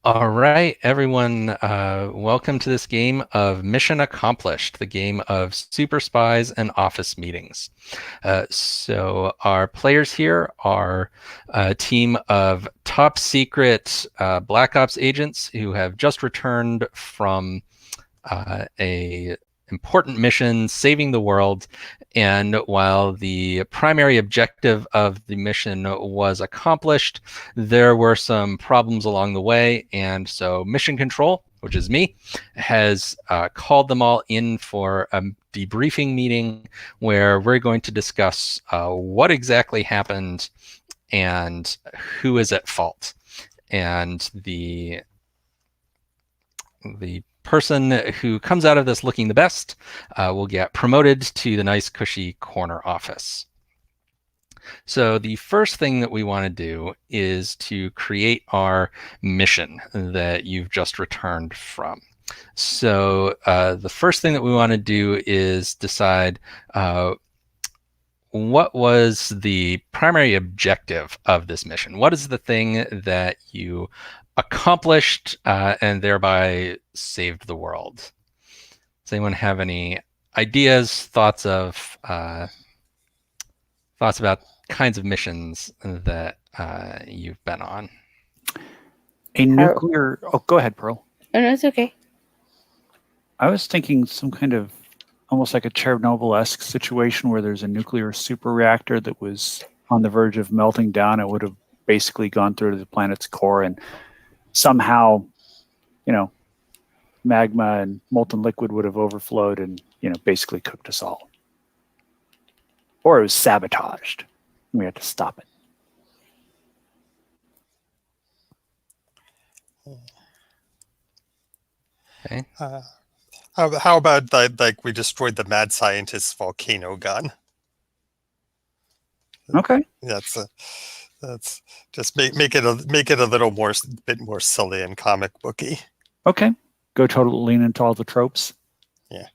All right, everyone, welcome to this game of Mission Accomplished, the game of super spies and office meetings. So our players here are a team of top secret Black Ops agents who have just returned from a important mission, saving the world. And while the primary objective of the mission was accomplished, there were some problems along the way. And so Mission Control, which is me, has called them all in for a debriefing meeting where we're going to discuss what exactly happened and who is at fault. And the person who comes out of this looking the best will get promoted to the nice cushy corner office. So the first thing that we want to do is to create our mission that you've just returned from. So the first thing that we want to do is decide what was the primary objective of this mission? What is the thing that you accomplished and thereby saved the world? Does anyone have any ideas, thoughts about kinds of missions that you've been on? A nuclear... Oh, go ahead, Pearl. Oh, no, it's okay. I was thinking some kind of almost like a Chernobyl-esque situation where there's a nuclear super reactor that was on the verge of melting down. It would have basically gone through to the planet's core, and somehow, magma and molten liquid would have overflowed and, basically cooked us all. Or it was sabotaged. We had to stop it. Okay. How about like we destroyed the mad scientist's volcano gun? Okay. That's just make it a little more bit more silly and comic booky. Okay. Go totally lean into all the tropes. Yeah.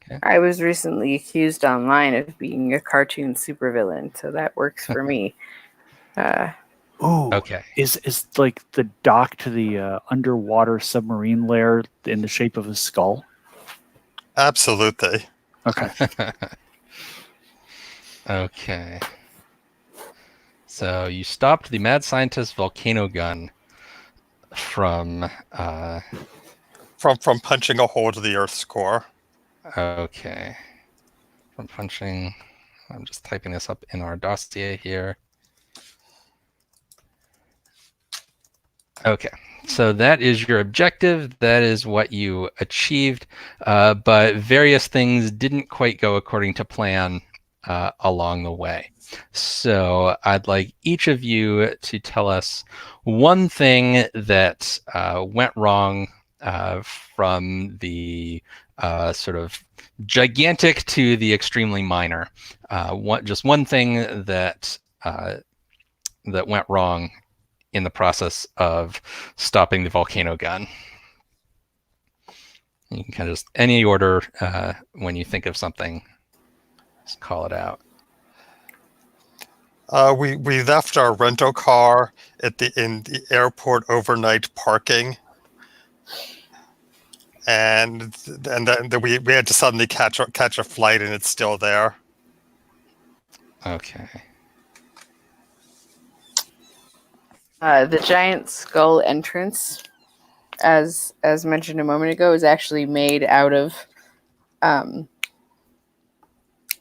Okay. I was recently accused online of being a cartoon supervillain, so that works for me. Ooh, okay. Is like the dock to the underwater submarine lair in the shape of a skull? Absolutely. Okay. Okay. So you stopped the mad scientist volcano gun from punching a hole to the Earth's core. Okay. From punching. I'm just typing this up in our dossier here. Okay, so that is your objective. That is what you achieved, but various things didn't quite go according to plan along the way. So I'd like each of you to tell us one thing that went wrong from the sort of gigantic to the extremely minor. Just one thing that that went wrong in the process of stopping the volcano gun. You can kind of just any order when you think of something, just call it out. We left our rental car in the airport overnight parking, and then we had to suddenly catch a flight, and it's still there. Okay. The giant skull entrance, as mentioned a moment ago, is actually made out of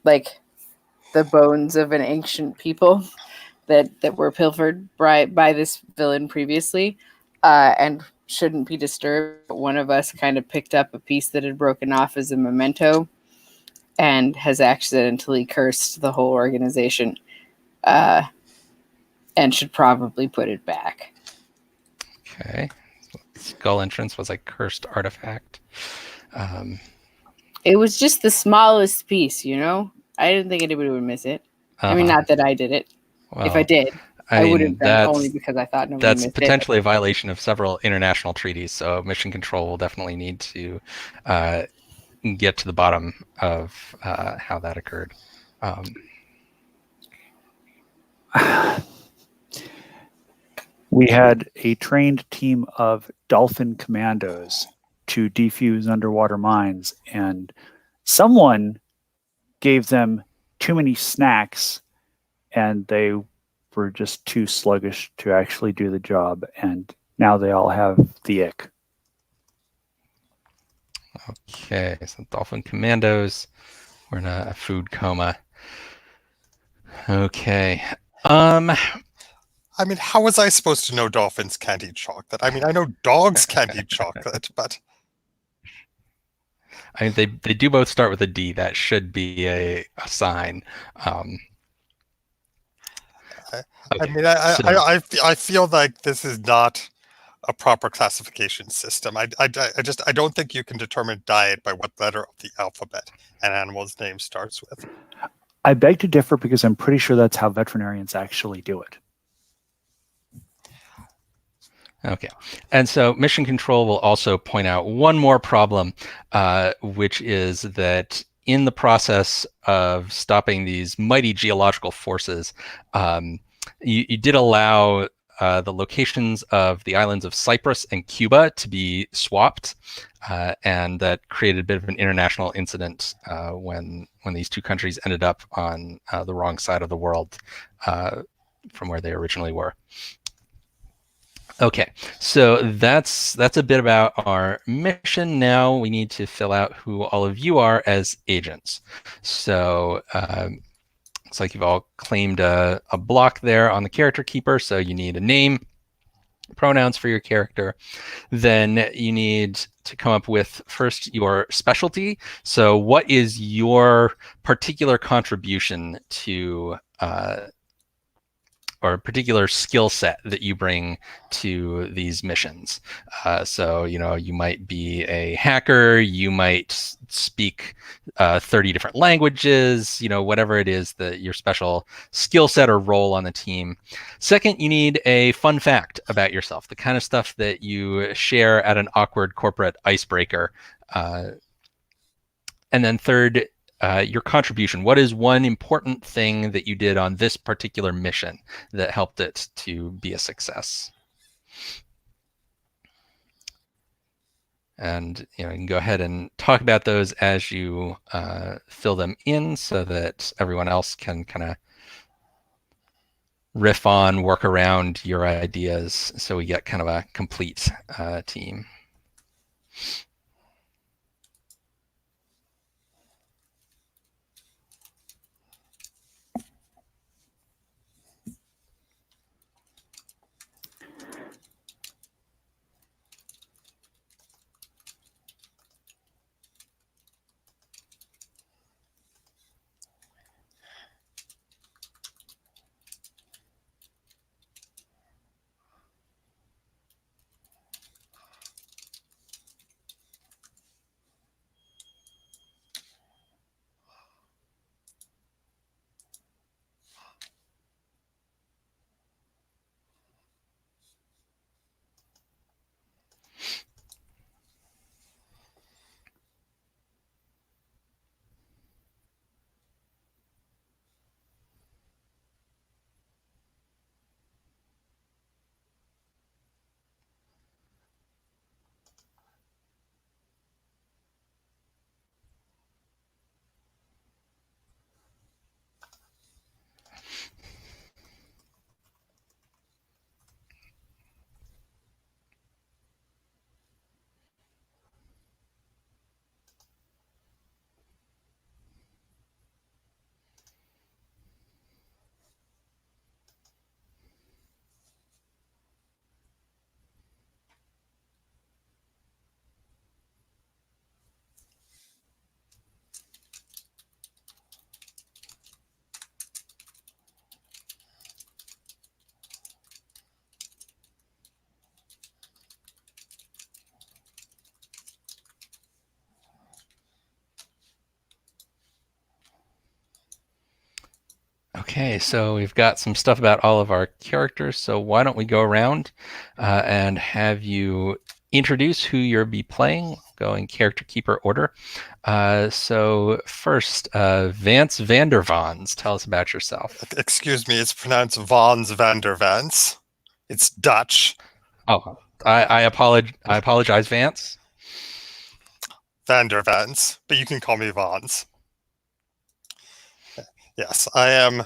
like the bones of an ancient people that were pilfered by this villain previously, and shouldn't be disturbed. But one of us kind of picked up a piece that had broken off as a memento and has accidentally cursed the whole organization. And should probably put it back. Okay. Skull entrance was a cursed artifact. It was just the smallest piece, I didn't think anybody would miss it. I mean, not that I did it. Well, if I did, I would have done only because I thought nobody missed it. That's potentially a violation of several international treaties, so Mission Control will definitely need to get to the bottom of how that occurred. We had a trained team of dolphin commandos to defuse underwater mines, and someone gave them too many snacks, and they were just too sluggish to actually do the job, and now they all have the ick. Okay, so Dolphin Commandos. We're in a food coma. Okay. I mean, how was I supposed to know dolphins can't eat chocolate? I mean, I know dogs can't eat chocolate, but I mean, they do both start with a D. That should be a sign. I mean, I feel like this is not a proper classification system. I don't think you can determine diet by what letter of the alphabet an animal's name starts with. I beg to differ because I'm pretty sure that's how veterinarians actually do it. Okay. And so Mission Control will also point out one more problem, which is that in the process of stopping these mighty geological forces, you did allow the locations of the islands of Cyprus and Cuba to be swapped, and that created a bit of an international incident when these two countries ended up on the wrong side of the world from where they originally were. Okay, so that's a bit about our mission. Now we need to fill out who all of you are as agents. So looks like you've all claimed a block there on the character keeper. So you need a name, pronouns for your character. Then you need to come up with first your specialty. So what is your particular contribution to or a particular skill set that you bring to these missions? So, you might be a hacker, you might speak 30 different languages, whatever it is that your special skill set or role on the team. Second, you need a fun fact about yourself, the kind of stuff that you share at an awkward corporate icebreaker. And then third, your contribution. What is one important thing that you did on this particular mission that helped it to be a success? And you can go ahead and talk about those as you fill them in so that everyone else can kind of riff on, work around your ideas so we get kind of a complete team. Okay, so we've got some stuff about all of our characters. So why don't we go around and have you introduce who you'll be playing, go in character keeper order. So first, Vance Vandervans, tell us about yourself. Excuse me, it's pronounced Vons Vandervans. It's Dutch. Oh, I apologize, Vance. Van der Vans, but you can call me Vons. Yes, I am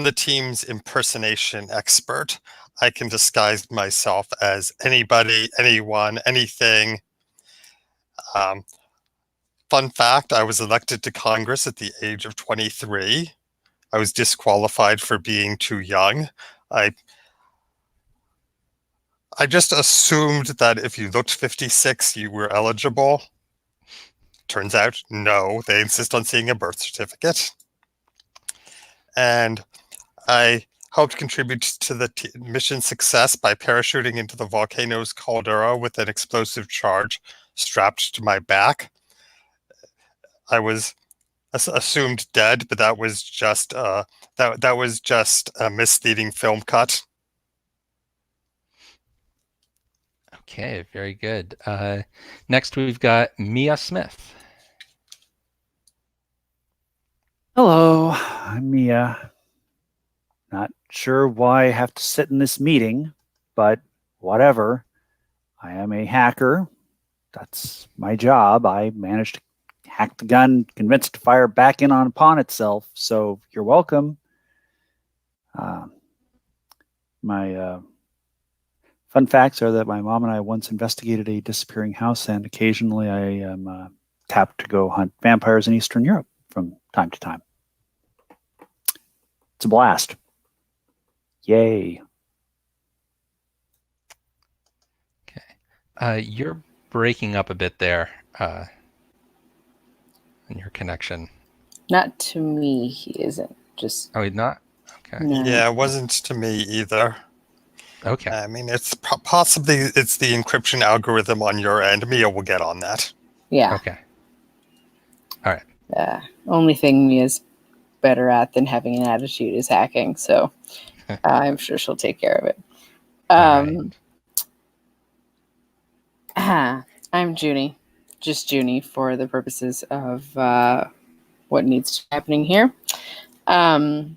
the team's impersonation expert. I can disguise myself as anybody, anyone, anything. Fun fact, I was elected to Congress at the age of 23. I was disqualified for being too young. I just assumed that if you looked 56, you were eligible. Turns out, no, they insist on seeing a birth certificate. And I helped contribute to the mission success by parachuting into the volcano's caldera with an explosive charge strapped to my back. I was assumed dead, but that was just that was just a misleading film cut. Okay, very good. Next, we've got Mia Smith. Hello, I'm Mia. Not sure why I have to sit in this meeting, but whatever. I am a hacker. That's my job. I managed to hack the gun, convince it to fire back in upon itself. So you're welcome. My fun facts are that my mom and I once investigated a disappearing house, and occasionally I am tapped to go hunt vampires in Eastern Europe from time to time. It's a blast. Yay. Okay. You're breaking up a bit there in your connection. Not to me, he isn't. Just Oh, he's not? Okay. no. Yeah, it wasn't to me either. Okay. I mean, it's possibly it's the encryption algorithm on your end. Mia will get on that. Yeah. Okay. All right. Only thing Mia's better at than having an attitude is hacking, so I'm sure she'll take care of it. I'm Junie, just Junie for the purposes of what needs to be happening here. I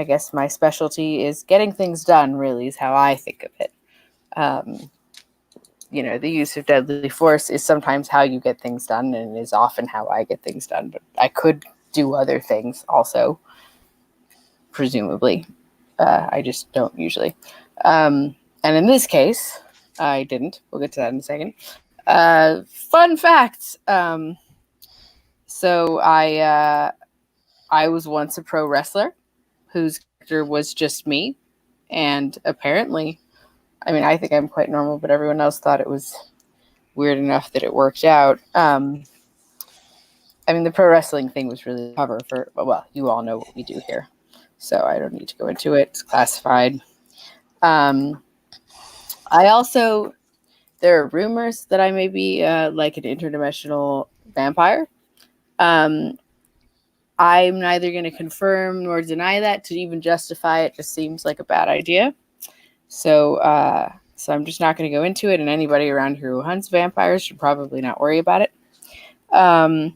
guess my specialty is getting things done, really, is how I think of it. The use of deadly force is sometimes how you get things done, and is often how I get things done. But I could do other things also, presumably. I just don't usually. And in this case, I didn't. We'll get to that in a second. Fun fact. So I was once a pro wrestler whose character was just me. And apparently, I mean, I think I'm quite normal, but everyone else thought it was weird enough that it worked out. I mean, the pro wrestling thing was really a cover for, well, you all know what we do here. So I don't need to go into it. It's classified. I also, there are rumors that I may be like an interdimensional vampire. I'm neither going to confirm nor deny that. To even justify it just seems like a bad idea. So I'm just not going to go into it, and anybody around here who hunts vampires should probably not worry about it. And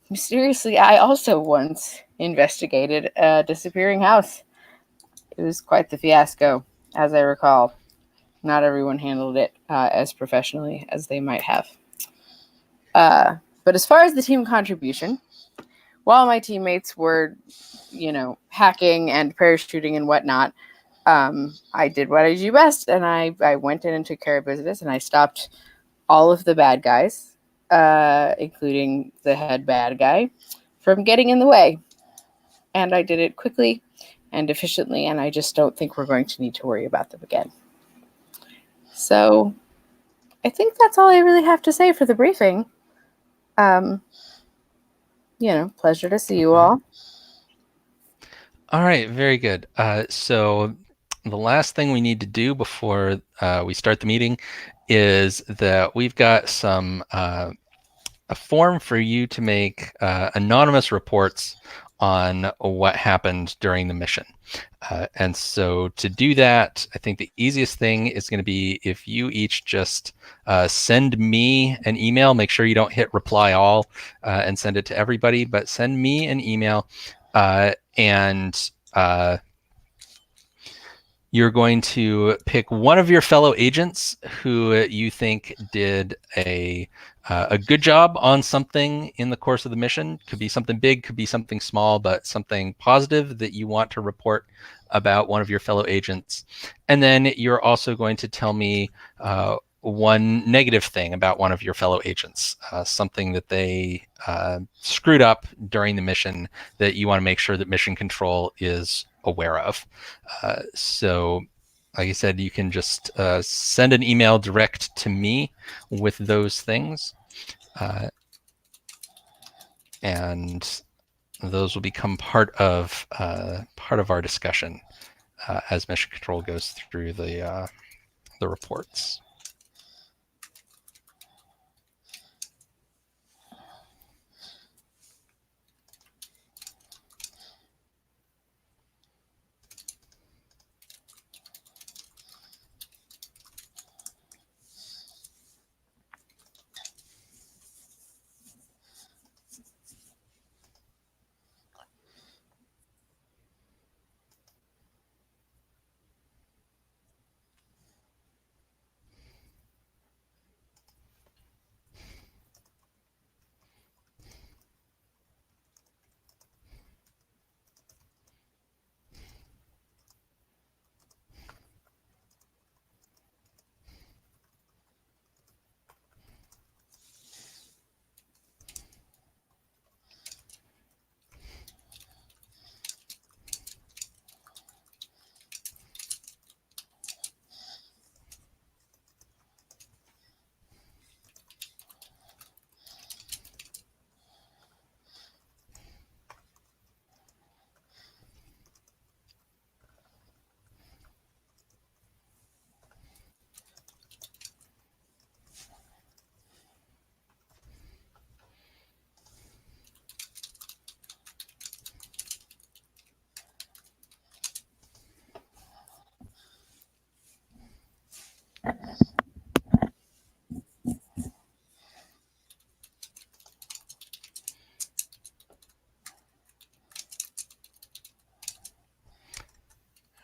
mysteriously, I also once investigated a disappearing house. It was quite the fiasco, as I recall. Not everyone handled it as professionally as they might have. But as far as the team contribution, while my teammates were, hacking and parachuting and whatnot, I did what I do best, and I went in and took care of business, and I stopped all of the bad guys, including the head bad guy, from getting in the way. And I did it quickly and efficiently, and I just don't think we're going to need to worry about them again. So I think that's all I really have to say for the briefing. Pleasure to see you all. All right, very good. So the last thing we need to do before we start the meeting is that we've got a form for you to make anonymous reports on what happened during the mission. And so to do that, I think the easiest thing is going to be if you each just send me an email. Make sure you don't hit reply all and send it to everybody, but send me an email and you're going to pick one of your fellow agents who you think did a good job on something in the course of the mission. Could be something big, could be something small, but something positive that you want to report about one of your fellow agents. And then you're also going to tell me one negative thing about one of your fellow agents, something that they screwed up during the mission that you want to make sure that mission control is aware of. So like I said, you can just send an email direct to me with those things. And those will become part of our discussion as mission control goes through the reports.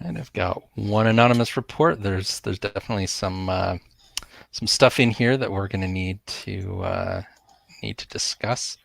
And I've got one anonymous report. There's definitely some stuff in here that we're going to need to discuss.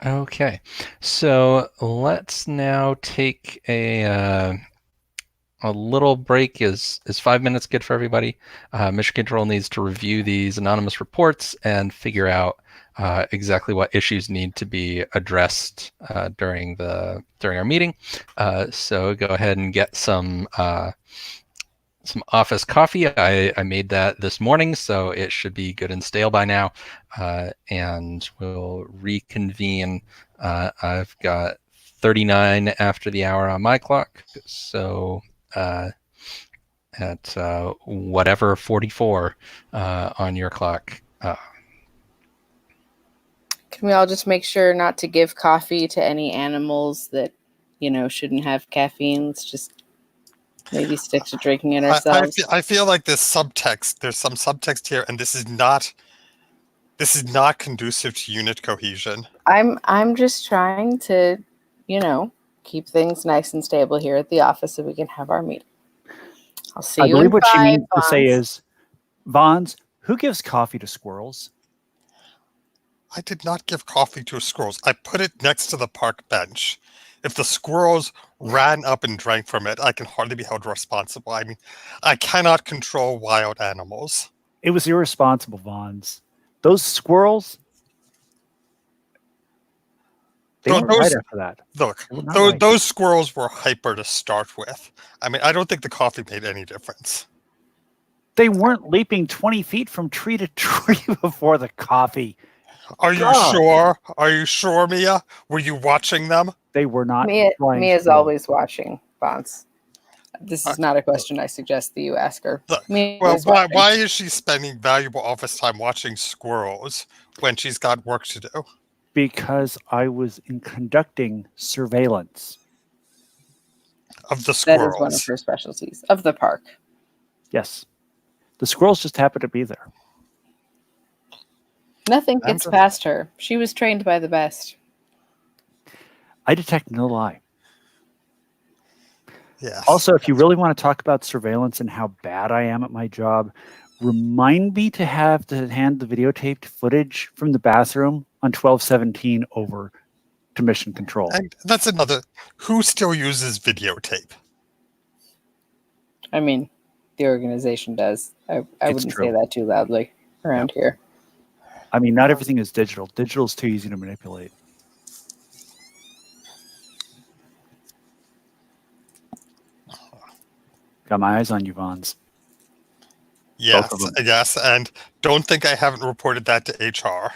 Okay, so let's now take a little break. Is 5 minutes good for everybody? Mission Control needs to review these anonymous reports and figure out exactly what issues need to be addressed during our meeting. So go ahead and get some office coffee. I made that this morning, so it should be good and stale by now. And we'll reconvene. I've got 39 after the hour on my clock, so at whatever 44 on your clock. Can we all just make sure not to give coffee to any animals that, shouldn't have caffeine? Let's just maybe stick to drinking it ourselves. I feel like there's some subtext here, and this is not conducive to unit cohesion. I'm just trying to, keep things nice and stable here at the office so we can have our meeting. I'll see you in 5, what she means to say Vons. is, Vons, who gives coffee to squirrels? I did not give coffee to squirrels. I put it next to the park bench. If the squirrels ran up and drank from it, I can hardly be held responsible. I mean, I cannot control wild animals. It was irresponsible, Vons. Those squirrels, they weren't right after that. Look, They were not right. those squirrels were hyper to start with. I mean, I don't think the coffee made any difference. They weren't leaping 20 feet from tree to tree before the coffee. Are you sure? Are you sure, Mia? Were you watching them? They were not. Mia's always watching, Vons. This is not a question I suggest that you ask her. Look, well, why is she spending valuable office time watching squirrels when she's got work to do? Because I was conducting surveillance. Of the squirrels. That is one of her specialties. Of the park. Yes. The squirrels just happened to be there. Nothing gets past her. She was trained by the best. I detect no lie. Yes. Also, if you really want to talk about surveillance and how bad I am at my job, remind me to hand the videotaped footage from the bathroom on 1217 over to Mission Control. And that's another. Who still uses videotape? I mean, the organization does. I wouldn't say that too loudly around here. I mean, not everything is digital. Digital is too easy to manipulate. Got my eyes on you, Vons. Yes, yes, and don't think I haven't reported that to HR.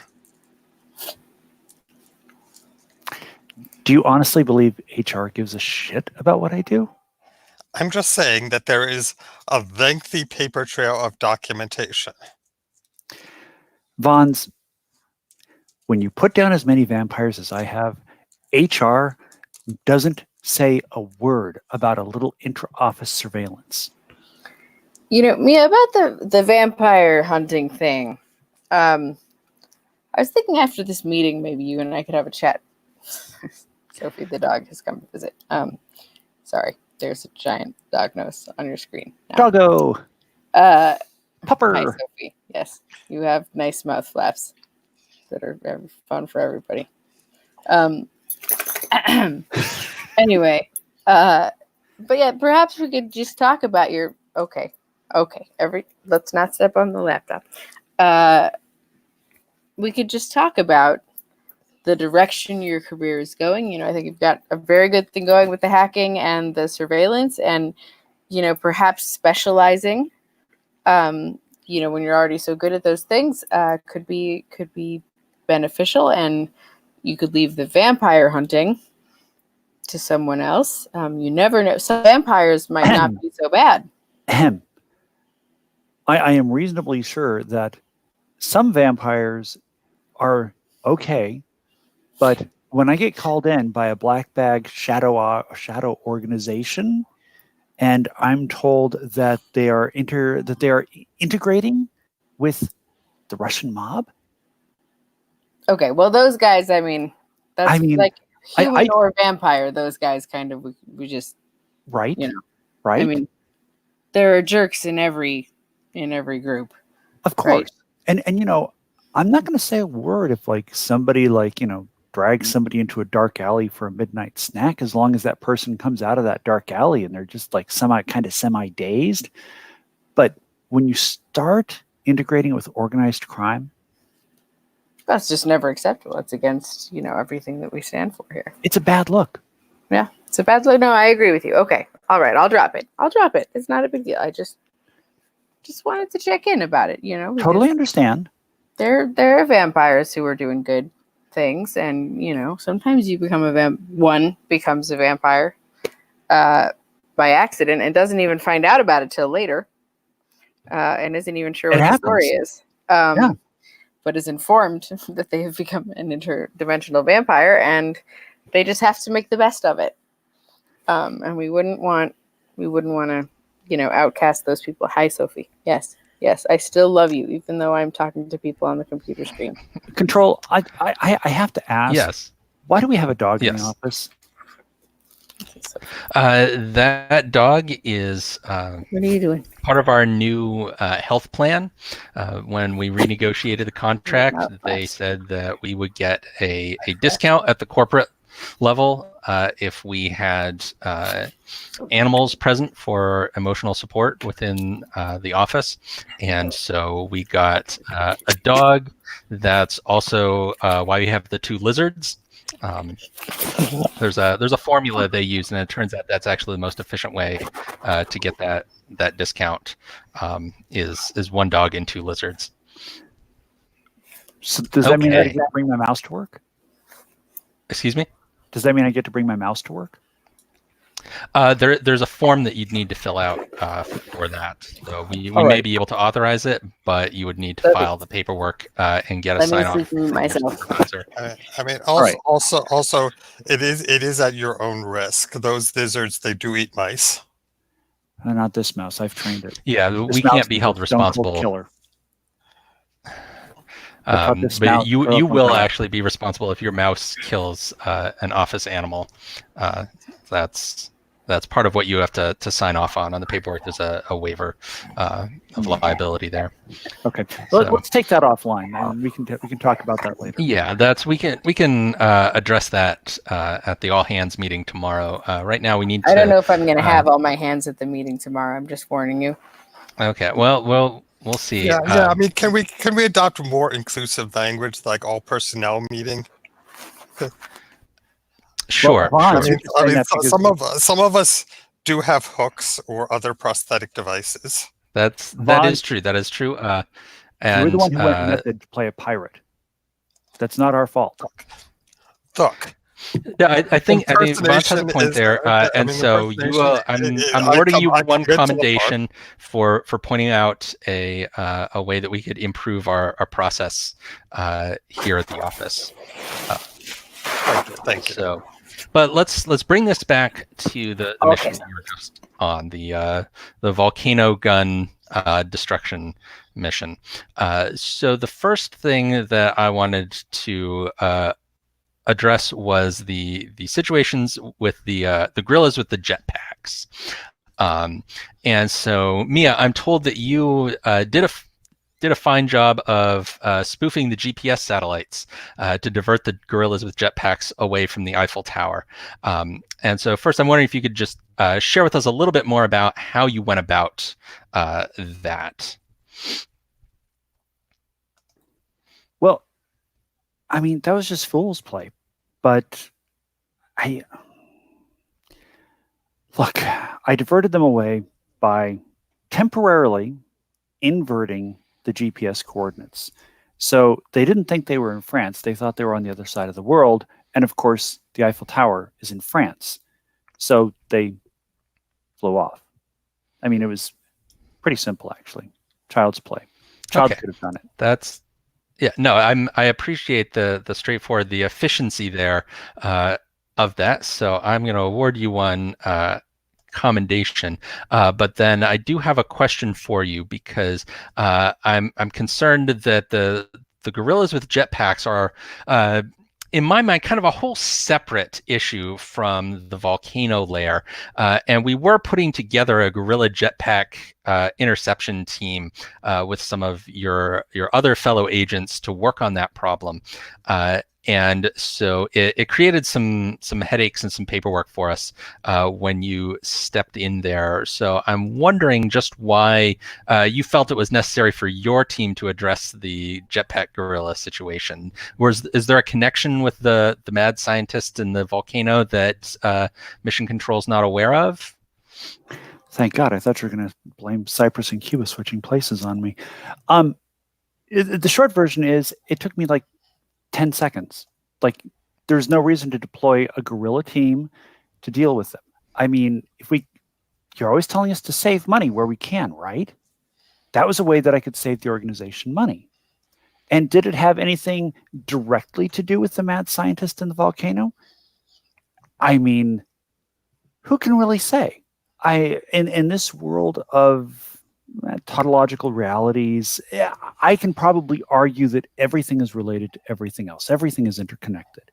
Do you honestly believe HR gives a shit about what I do? I'm just saying that there is a lengthy paper trail of documentation. Vons, when you put down as many vampires as I have, HR doesn't say a word about a little intra-office surveillance. Mia, about the vampire hunting thing, I was thinking after this meeting, maybe you and I could have a chat. Sophie the dog has come to visit. Sorry, there's a giant dog nose on your screen now. Doggo! Pupper! Hi, Sophie. Yes, you have nice mouth flaps that are fun for everybody. Anyway, but yeah, perhaps we could just talk about your... Okay. Let's not step on the laptop. We could just talk about the direction your career is going. I think you've got a very good thing going with the hacking and the surveillance, and perhaps specializing. When you're already so good at those things, could be beneficial, and you could leave the vampire hunting to someone else. You never know. Some vampires might not be so bad. I am reasonably sure that some vampires are okay, but when I get called in by a black bag shadow organization, and I'm told that they are integrating with the Russian mob. Okay, well, those guys, like human or vampire. Those guys kind of we just right. Right. I mean, there are jerks in every group, of course. Right? And I'm not going to say a word if somebody drag somebody into a dark alley for a midnight snack as long as that person comes out of that dark alley and they're just like semi-dazed. But when you start integrating it with organized crime, That's just never acceptable. It's against, everything that we stand for here. it's a bad look. Yeah, it's a bad look. No, I agree with you. Okay, all right, I'll drop it. It's not a big deal. I just wanted to check in about it. Totally understand. There are vampires who are doing good things, and sometimes you become one becomes a vampire by accident and doesn't even find out about it till later, and isn't even sure It what happens. the story is. But is informed that they have become an interdimensional vampire, and they just have to make the best of it. And we wouldn't want to, outcast those people. Hi, Sophie. Yes, I still love you, even though I'm talking to people on the computer screen. Control. I have to ask. Yes. Why do we have a dog in the Yes. office? That dog is What are you doing? part of our new health plan. When we renegotiated the contract, Oh, they gosh. said that we would get a discount at the corporate level if we had animals present for emotional support within the office. And so we got a dog. That's also why we have the 2 lizards. There's a formula they use, and it turns out that's actually the most efficient way to get that discount is 1 dog and 2 lizards. So does that mean I Okay. get to bring my mouse to work? Excuse me? Does that mean I get to bring my mouse to work? There's a form that you'd need to fill out for that. So we All may right. be able to authorize it, but you would need to Okay. file the paperwork and get a Let me sign off. sleep with myself. I mean, right. also, it is at your own risk. Those lizards, they do eat mice. Not this mouse. I've trained it. Yeah, This we mouse can't be is held a stone cold responsible. Killer. I taught this mouse But you to will throw. actually be responsible if your mouse kills an office animal. That's part of what you have to sign off on the paperwork. There's a waiver of liability there. Okay, So- let's take that offline, and we can talk about that later. Yeah, we can address that at the all hands meeting tomorrow. Right now we need to. I don't know if I'm going to have all my hands at the meeting tomorrow. I'm just warning you. Okay, well we'll see. Yeah. I mean, can we adopt more inclusive language, like all personnel meeting? Sure. Well, Vaughn, sure. you're saying that because- some of us do have hooks or other prosthetic devices. That Vaughn- is true. That is true. You're And the one who went and met to play a pirate. That's not our fault. Look, yeah, I think Vaughn has a Impersonation point is- there, I and mean, so I'm awarding you one commendation for pointing out a way that we could improve our process here at the office. Thank you. So, but let's bring this back to the Okay. mission that you were just on, the volcano gun destruction mission. So the first thing that I wanted to address was the situations with the gorillas with the jetpacks. And so Mia, I'm told that you did a fine job of spoofing the GPS satellites to divert the gorillas with jetpacks away from the Eiffel Tower. And so first, I'm wondering if you could just share with us a little bit more about how you went about that. Well, I mean, that was just fool's play. But I diverted them away by temporarily inverting the GPS coordinates. So they didn't think they were in France. They thought they were on the other side of the world. And of course, the Eiffel Tower is in France. So they flew off. I mean, it was pretty simple, actually. Child's play. Child Okay. could have done it. I appreciate the straightforward, the efficiency there of that. So I'm going to award you one commendation. But then I do have a question for you, because I'm concerned that the gorillas with jetpacks are, in my mind, kind of a whole separate issue from the volcano layer. And we were putting together a gorilla jetpack interception team with some of your other fellow agents to work on that problem. And so it created some headaches and some paperwork for us when you stepped in there. So I'm wondering just why you felt it was necessary for your team to address the jetpack gorilla situation. Is there a connection with the mad scientist in the volcano that Mission Control's not aware of? Thank God. I thought you were going to blame Cyprus and Cuba switching places on me. The short version is it took me like 10 seconds. Like, there's no reason to deploy a guerrilla team to deal with them. I mean, you're always telling us to save money where we can, right? That was a way that I could save the organization money. And did it have anything directly to do with the mad scientist in the volcano? I mean, who can really say? In this world of tautological realities, I can probably argue that everything is related to everything else. Everything is interconnected.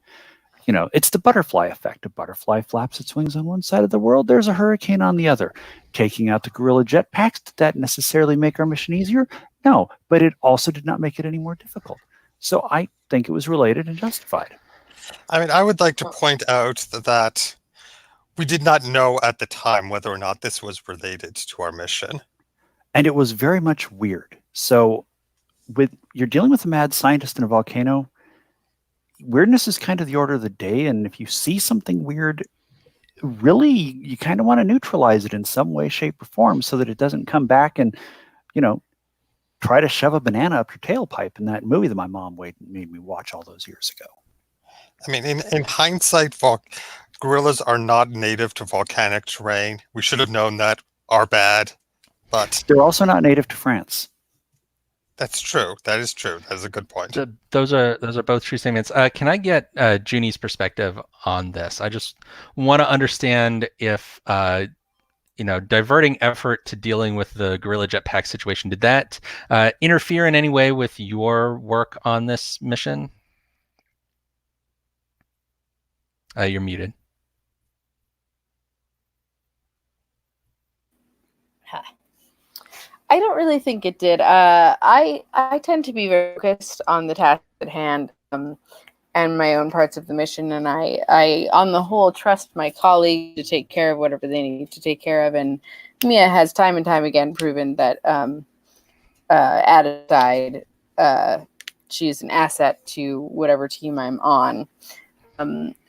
You know, it's the butterfly effect. A butterfly flaps its wings on one side of the world, there's a hurricane on the other. Taking out the guerrilla jetpacks, did that necessarily make our mission easier? No, but it also did not make it any more difficult. So I think it was related and justified. I mean, I would like to point out that we did not know at the time whether or not this was related to our mission. And it was very much weird. So you're dealing with a mad scientist in a volcano, weirdness is kind of the order of the day. And if you see something weird, really, you kind of want to neutralize it in some way, shape, or form so that it doesn't come back and, try to shove a banana up your tailpipe in that movie that my mom made me watch all those years ago. I mean, in hindsight, gorillas are not native to volcanic terrain. We should have known that. Our bad. But they're also not native to France. That's true. That is true. That is a good point. Those are both true statements. Can I get Junie's perspective on this? I just want to understand if diverting effort to dealing with the guerrilla jetpack situation, did that interfere in any way with your work on this mission? You're muted. I don't really think it did. I tend to be very focused on the task at hand and my own parts of the mission, and I on the whole trust my colleagues to take care of whatever they need to take care of. And Mia has time and time again proven that at a side, she is an asset to whatever team I'm on.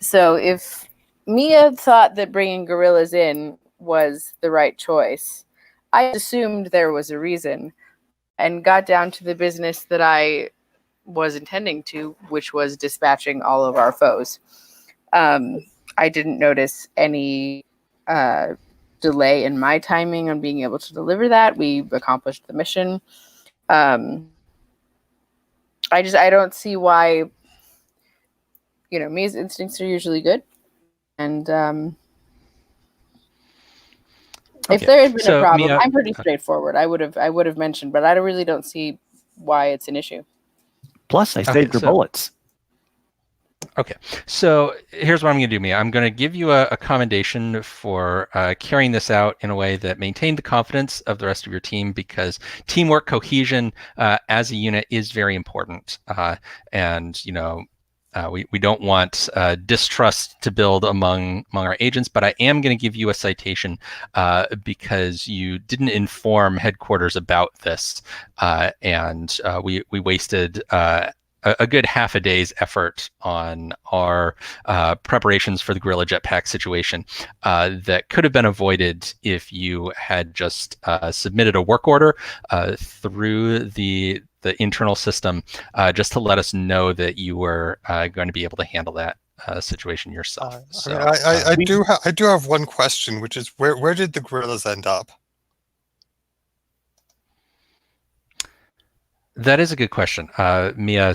So if Mia thought that bringing gorillas in was the right choice, I assumed there was a reason and got down to the business that I was intending to, which was dispatching all of our foes. I didn't notice any delay in my timing on being able to deliver that. We accomplished the mission. I don't see why, Mia's instincts are usually good. And if there had been a problem, Mia, I'm pretty straightforward. I would have mentioned, but I really don't see why it's an issue. Plus, I saved your bullets. Okay, so here's what I'm going to do, Mia. I'm going to give you a commendation for carrying this out in a way that maintained the confidence of the rest of your team, because teamwork, cohesion as a unit is very important. We don't want distrust to build among our agents, but I am going to give you a citation because you didn't inform headquarters about this, and we wasted a good half a day's effort on our preparations for the guerrilla jetpack situation that could have been avoided if you had just submitted a work order through the internal system just to let us know that you were going to be able to handle that situation yourself. I do have one question, which is where did the gorillas end up? That is a good question. Mia,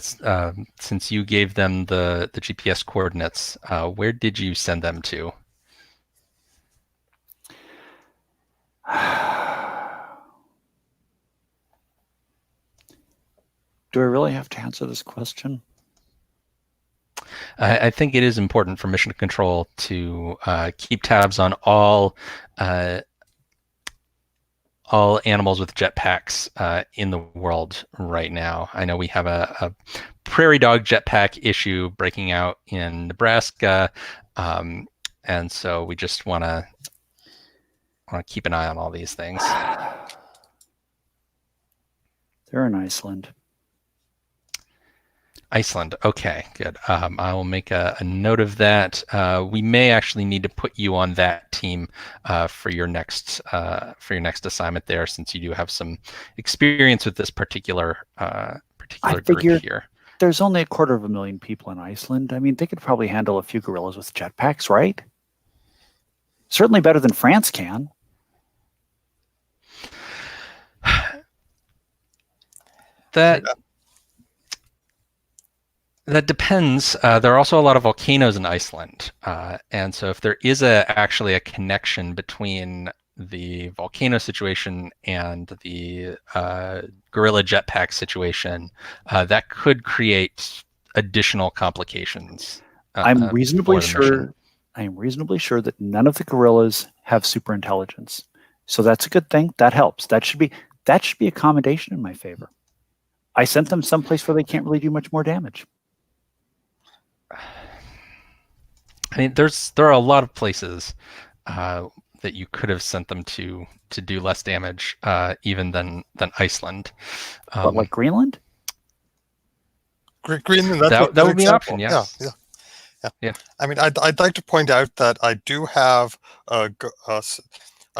since you gave them the GPS coordinates, where did you send them to? Do I really have to answer this question? I think it is important for Mission Control to keep tabs on all all animals with jetpacks in the world right now. I know we have a prairie dog jetpack issue breaking out in Nebraska, and so we just want to keep an eye on all these things. They're in Iceland. Iceland. Okay, good. I will make a note of that. We may actually need to put you on that team for your next assignment there, since you do have some experience with this particular group here. There's only 250,000 people in Iceland. I mean, they could probably handle a few gorillas with jetpacks, right? Certainly better than France can. That depends. There are also a lot of volcanoes in Iceland, and so if there is actually a connection between the volcano situation and the gorilla jetpack situation, that could create additional complications. I'm reasonably sure that none of the gorillas have super intelligence, so that's a good thing. That helps. That should be a commendation in my favor. I sent them someplace where they can't really do much more damage. I mean, there are a lot of places that you could have sent them to do less damage, even than Iceland. But like Greenland? Greenland. That would be an option. Yes. Yeah. I mean, I'd like to point out that I do have a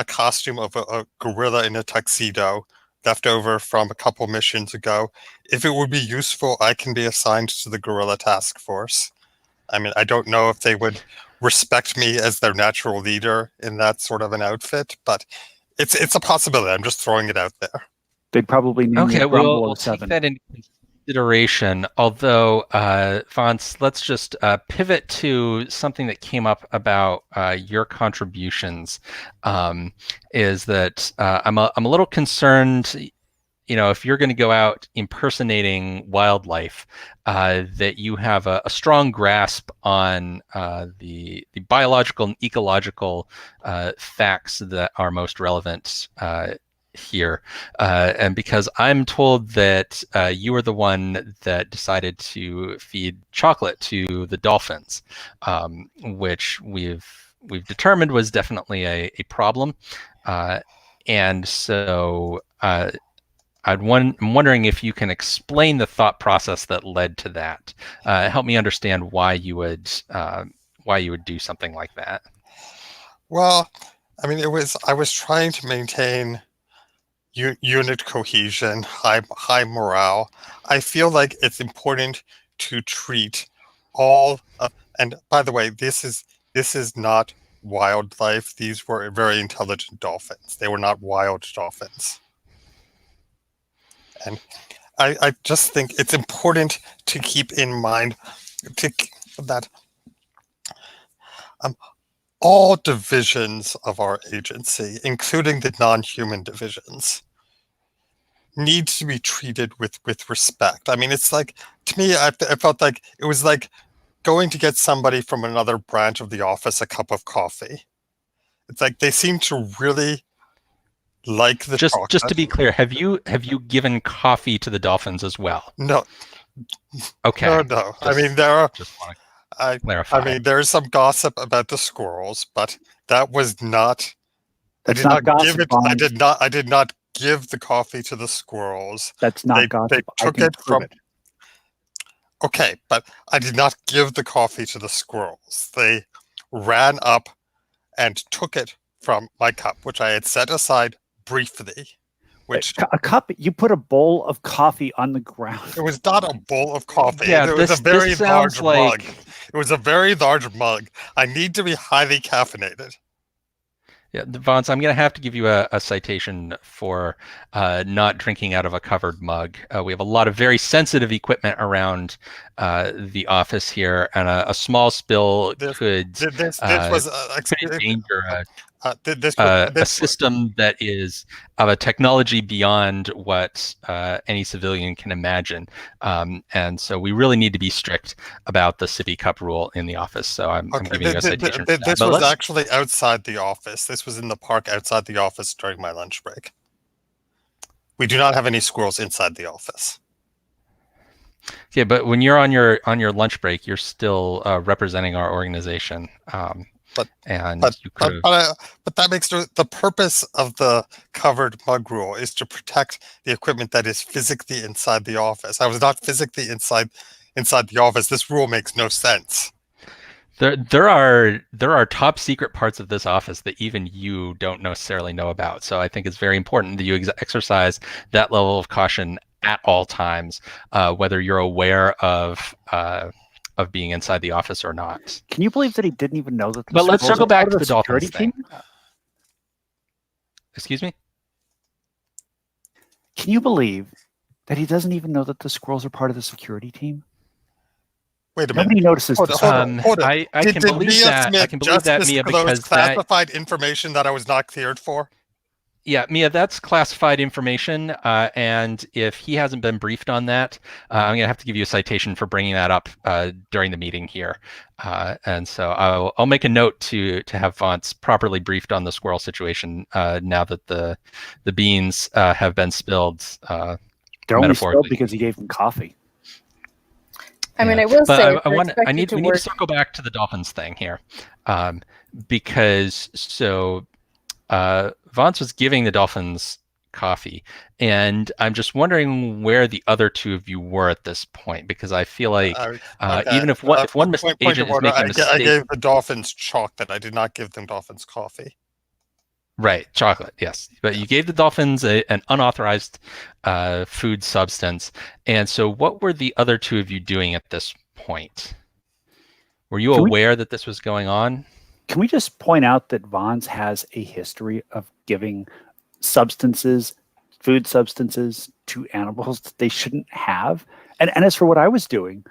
costume of a gorilla in a tuxedo left over from a couple missions ago. If it would be useful, I can be assigned to the gorilla task force. I mean, I don't know if they would respect me as their natural leader in that sort of an outfit, but it's a possibility. I'm just throwing it out there. They'd probably need okay. We'll take that into consideration. Although, Vance, let's just pivot to something that came up about your contributions. Is that I'm a little concerned. If you're going to go out impersonating wildlife, that you have a strong grasp on the biological and ecological facts that are most relevant here. And because I'm told that you were the one that decided to feed chocolate to the dolphins, which we've determined was definitely a problem. And so I'm wondering if you can explain the thought process that led to that. Help me understand why you would do something like that. Well, I mean, I was trying to maintain unit cohesion, high morale. I feel like it's important to treat all. And by the way, this is not wildlife. These were very intelligent dolphins. They were not wild dolphins. And I just think it's important to keep in mind that all divisions of our agency, including the non-human divisions, need to be treated with respect. I mean, it's like, to me, I felt like it was like going to get somebody from another branch of the office a cup of coffee. It's like they seem to really like the chocolate. Just to be clear, have you given coffee to the dolphins as well? No. Okay. No. I mean, there are. Just want to clarify. I mean, there's some gossip about the squirrels, but that was not. I did not give it. I did not give the coffee to the squirrels. That's not gossip. They took it from. Okay, but I did not give the coffee to the squirrels. They ran up and took it from my cup, which I had set aside briefly. Which a cup? You put a bowl of coffee on the ground. It was not a bowl of coffee. Yeah, it was a very large mug. It was a very large mug. I need to be highly caffeinated. Yeah, Vance, I'm going to have to give you a citation for not drinking out of a covered mug. We have a lot of very sensitive equipment around the office here, and a small spill could endanger a system that is of a technology beyond what any civilian can imagine. And so we really need to be strict about the sippy cup rule in the office. So I'm giving you a citation for that. This was actually outside the office. This was in the park outside the office during my lunch break. We do not have any squirrels inside the office. Yeah, but when you're on your lunch break, you're still representing our organization. But and but you could but, have. but that makes the purpose of the covered mug rule is to protect the equipment that is physically inside the office. I was not physically inside the office. This rule makes no sense. There are top secret parts of this office that even you don't necessarily know about. So I think it's very important that you exercise that level of caution at all times, whether you're aware of being inside the office or not. Can you believe that he didn't even know that? But let's circle back to the security Dolphins thing. team? Excuse me? Can you believe that he doesn't even know that the squirrels are part of the security team? Wait a minute. Nobody notices. Hold on. I can believe that. I can believe that, Mia, because classified information that I was not cleared for. Yeah, Mia, that's classified information, and if he hasn't been briefed on that, I'm going to have to give you a citation for bringing that up during the meeting here. And so I'll make a note to have Vance properly briefed on the squirrel situation now that the beans have been spilled. They're only spilled because he gave them coffee. I mean, I will say, I need to circle back to the Dolphins thing here, because Vance was giving the Dolphins coffee, and I'm just wondering where the other two of you were at this point, because I feel like even if one agent is making a mistake, I gave the Dolphins chocolate. I did not give them Dolphins coffee. Right, chocolate, yes. But you gave the Dolphins an unauthorized food substance. And so what were the other two of you doing at this point? Were you aware that this was going on? Can we just point out that Vance has a history of giving food substances to animals that they shouldn't have? And as for what I was doing,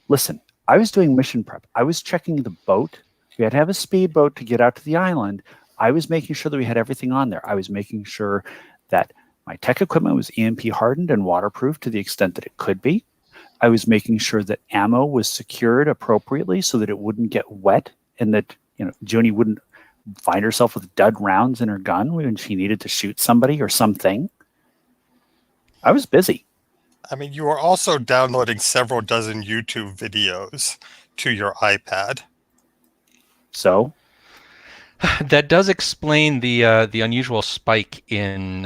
listen, I was doing mission prep. I was checking the boat. We had to have a speedboat to get out to the island. I was making sure that we had everything on there. I was making sure that my tech equipment was EMP hardened and waterproof to the extent that it could be. I was making sure that ammo was secured appropriately so that it wouldn't get wet and that, Junie wouldn't find herself with dud rounds in her gun when she needed to shoot somebody or something. I was busy. I mean, you were also downloading several dozen YouTube videos to your iPad. So? That does explain the unusual spike in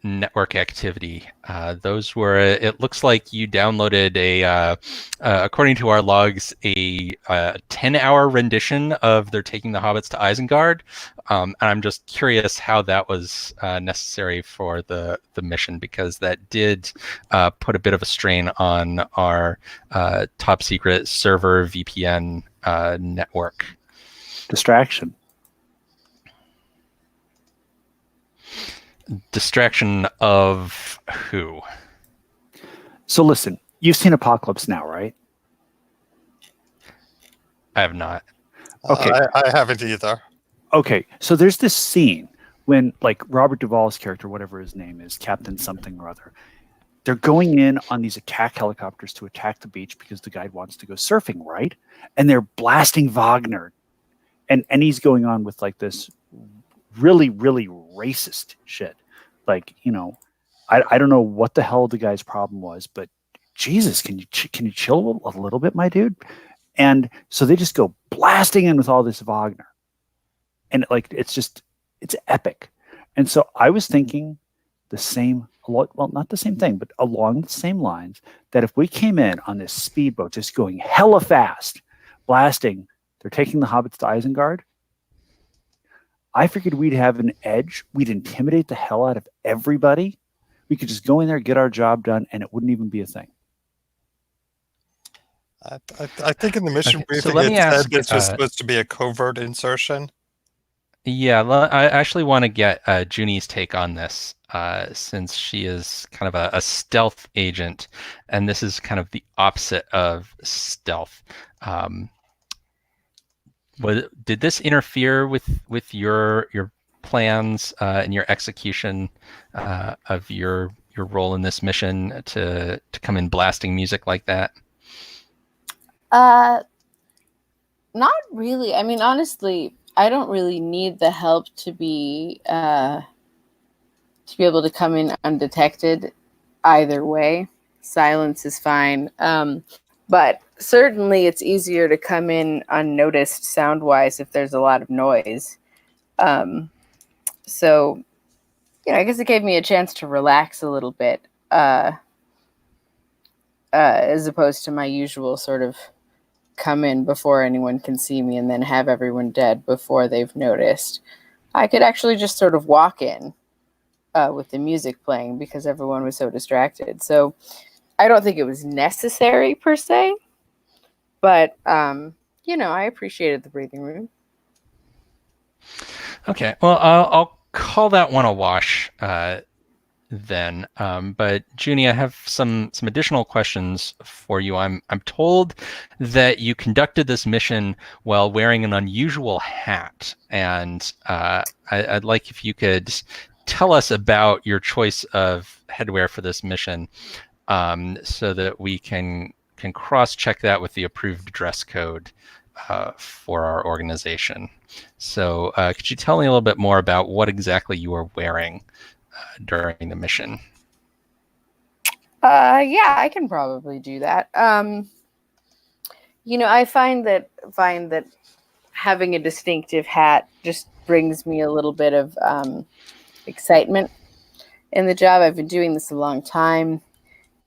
network activity. Those were. It looks like you downloaded according to our logs, a 10-hour rendition of "They're Taking the Hobbits to Isengard." And I'm just curious how that was necessary for the mission, because that did put a bit of a strain on our top secret server VPN network. Distraction. Distraction of who? So listen, you've seen Apocalypse Now, right? I have not. Okay. I haven't either. Okay, so there's this scene when, like, Robert Duvall's character, whatever his name is, Captain something or other, they're going in on these attack helicopters to attack the beach because the guide wants to go surfing, right? And they're blasting Wagner. And he's going on with, like, this really, really racist shit. Like, I don't know what the hell the guy's problem was, but Jesus, can you chill a little bit, my dude? And so they just go blasting in with all this Wagner. And it's epic. And so I was thinking not the same thing, but along the same lines, that if we came in on this speedboat, just going hella fast, blasting, they're taking the hobbits to Isengard, I figured we'd have an edge. We'd intimidate the hell out of everybody. We could just go in there, get our job done, and it wouldn't even be a thing. I think in the mission briefing it said this was supposed to be a covert insertion. Yeah, I actually want to get Junie's take on this, since she is kind of a stealth agent, and this is kind of the opposite of stealth. Did this interfere with your plans and your execution of your role in this mission to come in blasting music like that? Not really. I mean, honestly, I don't really need the help to be to be able to come in undetected either way. Silence is fine. But certainly it's easier to come in unnoticed sound-wise if there's a lot of noise. So, I guess it gave me a chance to relax a little bit, as opposed to my usual sort of come in before anyone can see me and then have everyone dead before they've noticed. I could actually just sort of walk in with the music playing because everyone was so distracted. So I don't think it was necessary per se, but I appreciated the breathing room. Okay, well, I'll call that one a wash then. But Junie, I have some additional questions for you. I'm told that you conducted this mission while wearing an unusual hat, and I'd like if you could tell us about your choice of headwear for this mission, so that we can cross-check that with the approved dress code for our organization. So could you tell me a little bit more about what exactly you were wearing during the mission? Yeah, I can probably do that. I find that having a distinctive hat just brings me a little bit of excitement in the job. I've been doing this a long time,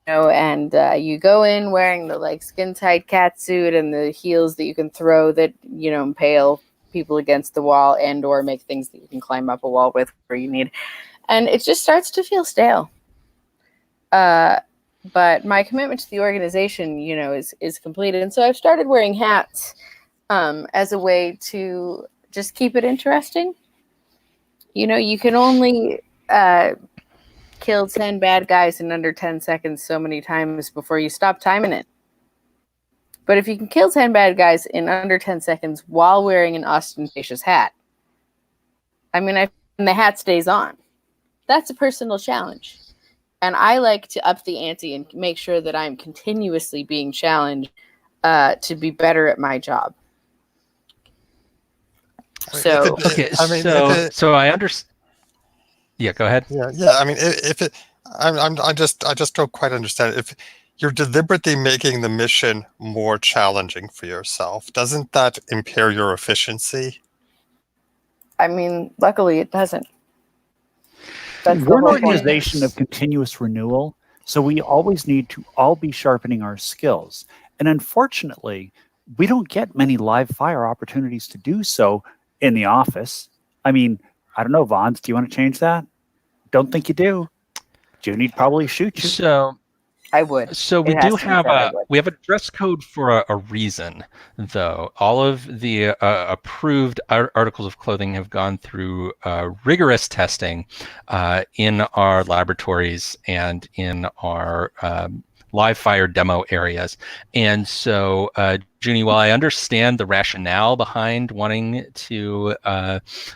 and you go in wearing the skin tight cat suit and the heels that you can throw that impale people against the wall and or make things that you can climb up a wall with where you need, and it just starts to feel stale. But my commitment to the organization, is completed, and so I've started wearing hats as a way to just keep it interesting. You can only kill 10 bad guys in under 10 seconds so many times before you stop timing it. But if you can kill 10 bad guys in under 10 seconds while wearing an ostentatious hat, and the hat stays on, that's a personal challenge. And I like to up the ante and make sure that I'm continuously being challenged to be better at my job. So, okay, so I understand. Yeah, go ahead. Yeah. I mean, I just don't quite understand. If you're deliberately making the mission more challenging for yourself, doesn't that impair your efficiency? Luckily it doesn't. We're an organization of continuous renewal, so we always need to all be sharpening our skills. And unfortunately, we don't get many live fire opportunities to do so in the office. I don't know, Vons, do you want to change that? Don't think you do. Junie'd probably shoot you. So I would. So we do have a dress code for a reason, though. All of the approved articles of clothing have gone through rigorous testing in our laboratories and in our live fire demo areas. And so, Junie, while I understand the rationale behind wanting to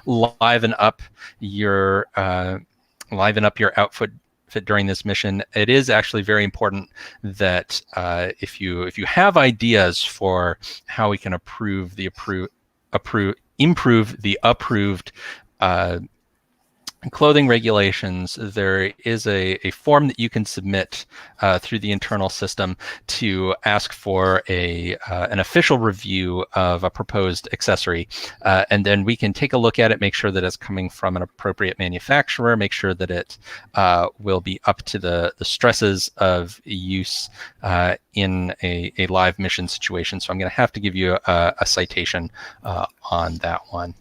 liven up your outfit during this mission, it is actually very important that if you have ideas for how we can improve the approved clothing regulations, there is a form that you can submit through the internal system to ask for an official review of a proposed accessory, and then we can take a look at it, make sure that it's coming from an appropriate manufacturer, make sure that it will be up to the stresses of use in a live mission situation. So I'm going to have to give you a citation on that one.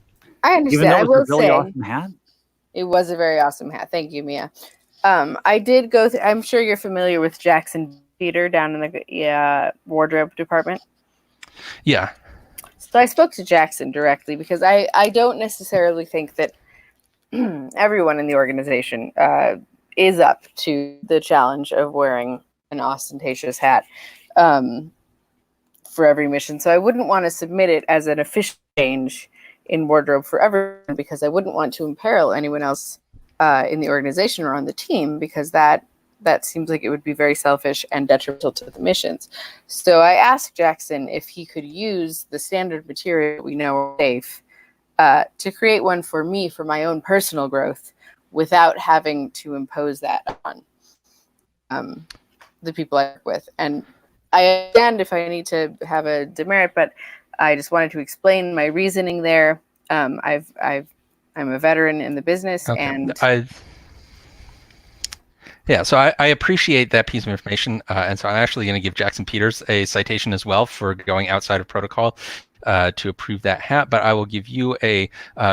I understand. Even though it was I will a really say, awesome hat. It was a very awesome hat. Thank you, Mia. I did go through, I'm sure you're familiar with Jackson Peter down in the wardrobe department. Yeah. So I spoke to Jackson directly because I don't necessarily think that everyone in the organization is up to the challenge of wearing an ostentatious hat for every mission. So I wouldn't want to submit it as an official change in wardrobe for everyone because I wouldn't want to imperil anyone else in the organization or on the team, because that seems like it would be very selfish and detrimental to the missions. So I asked Jackson if he could use the standard material we know are safe to create one for me for my own personal growth without having to impose that on the people I work with. And I understand if I need to have a demerit, but I just wanted to explain my reasoning there. I'm a veteran in the business, Okay. and Yeah, so I appreciate that piece of information, and so I'm actually going to give Jackson Peters a citation as well for going outside of protocol to approve that hat, but I will give you a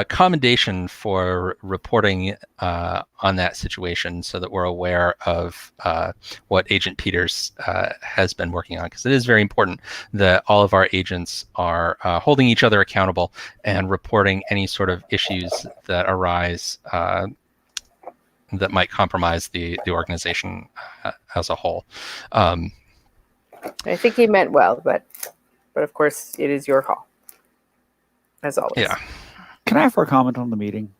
commendation for reporting on that situation so that we're aware of what Agent Peters has been working on, because it is very important that all of our agents are holding each other accountable and reporting any sort of issues that arise that might compromise the organization as a whole. I think he meant well, but of course it is your call, as always. Yeah. Can I offer a comment on the meeting?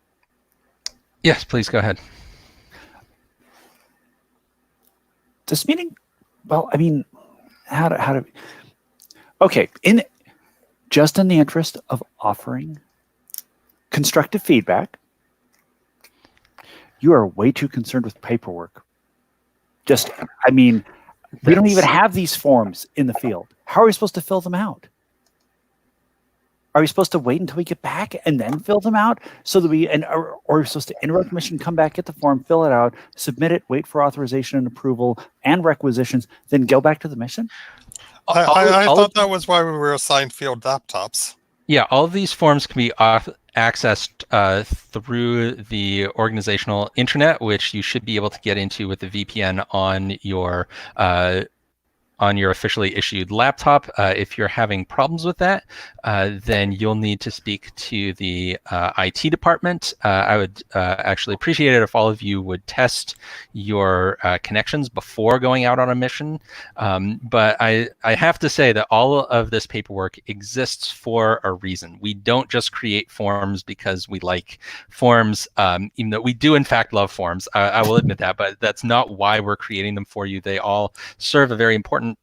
Yes, please go ahead. This meeting, well, I mean, how to okay, in the interest of offering constructive feedback, you are way too concerned with paperwork. I mean, we don't even have these forms in the field. How are we supposed to fill them out? Are we supposed to wait until we get back and then fill them out so that or are we supposed to interrupt the mission, come back, get the form, fill it out, submit it, wait for authorization and approval and requisitions, then go back to the mission? I thought that was why we were assigned field laptops. Yeah, all of these forms can be accessed through the organizational intranet, which you should be able to get into with the VPN on your officially issued laptop. If you're having problems with that, then you'll need to speak to the IT department. I would actually appreciate it if all of you would test your connections before going out on a mission. But I have to say that all of this paperwork exists for a reason. We don't just create forms because we like forms, even though we do in fact love forms. I will admit that, but that's not why we're creating them for you. They all serve a very important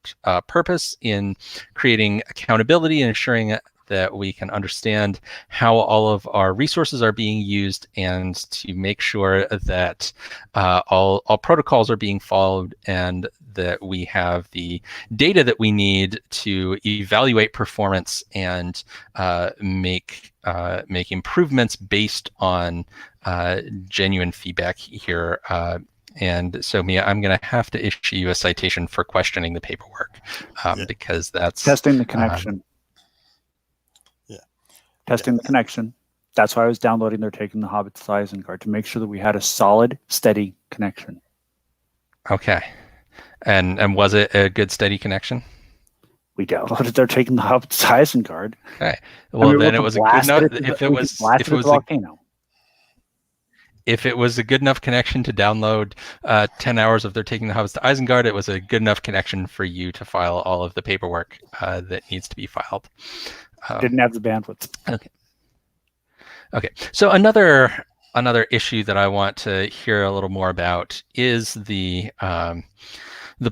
purpose in creating accountability and ensuring that we can understand how all of our resources are being used, and to make sure that all protocols are being followed, and that we have the data that we need to evaluate performance and make improvements based on genuine feedback here. And so, Mia, I'm going to have to issue you a citation for questioning the paperwork because that's testing the connection. Testing the connection. That's why I was downloading their Taking the Hobbit to Isengard, to make sure that we had a solid, steady connection. Okay. And was it a good, steady connection? We downloaded their Taking the Hobbit to Isengard. Okay. Well, then it was a good enough. If it was a good enough connection to download 10 hours of their Taking the Hobbits to Isengard, it was a good enough connection for you to file all of the paperwork that needs to be filed. Didn't have the bandwidth. Okay. So another issue that I want to hear a little more about is the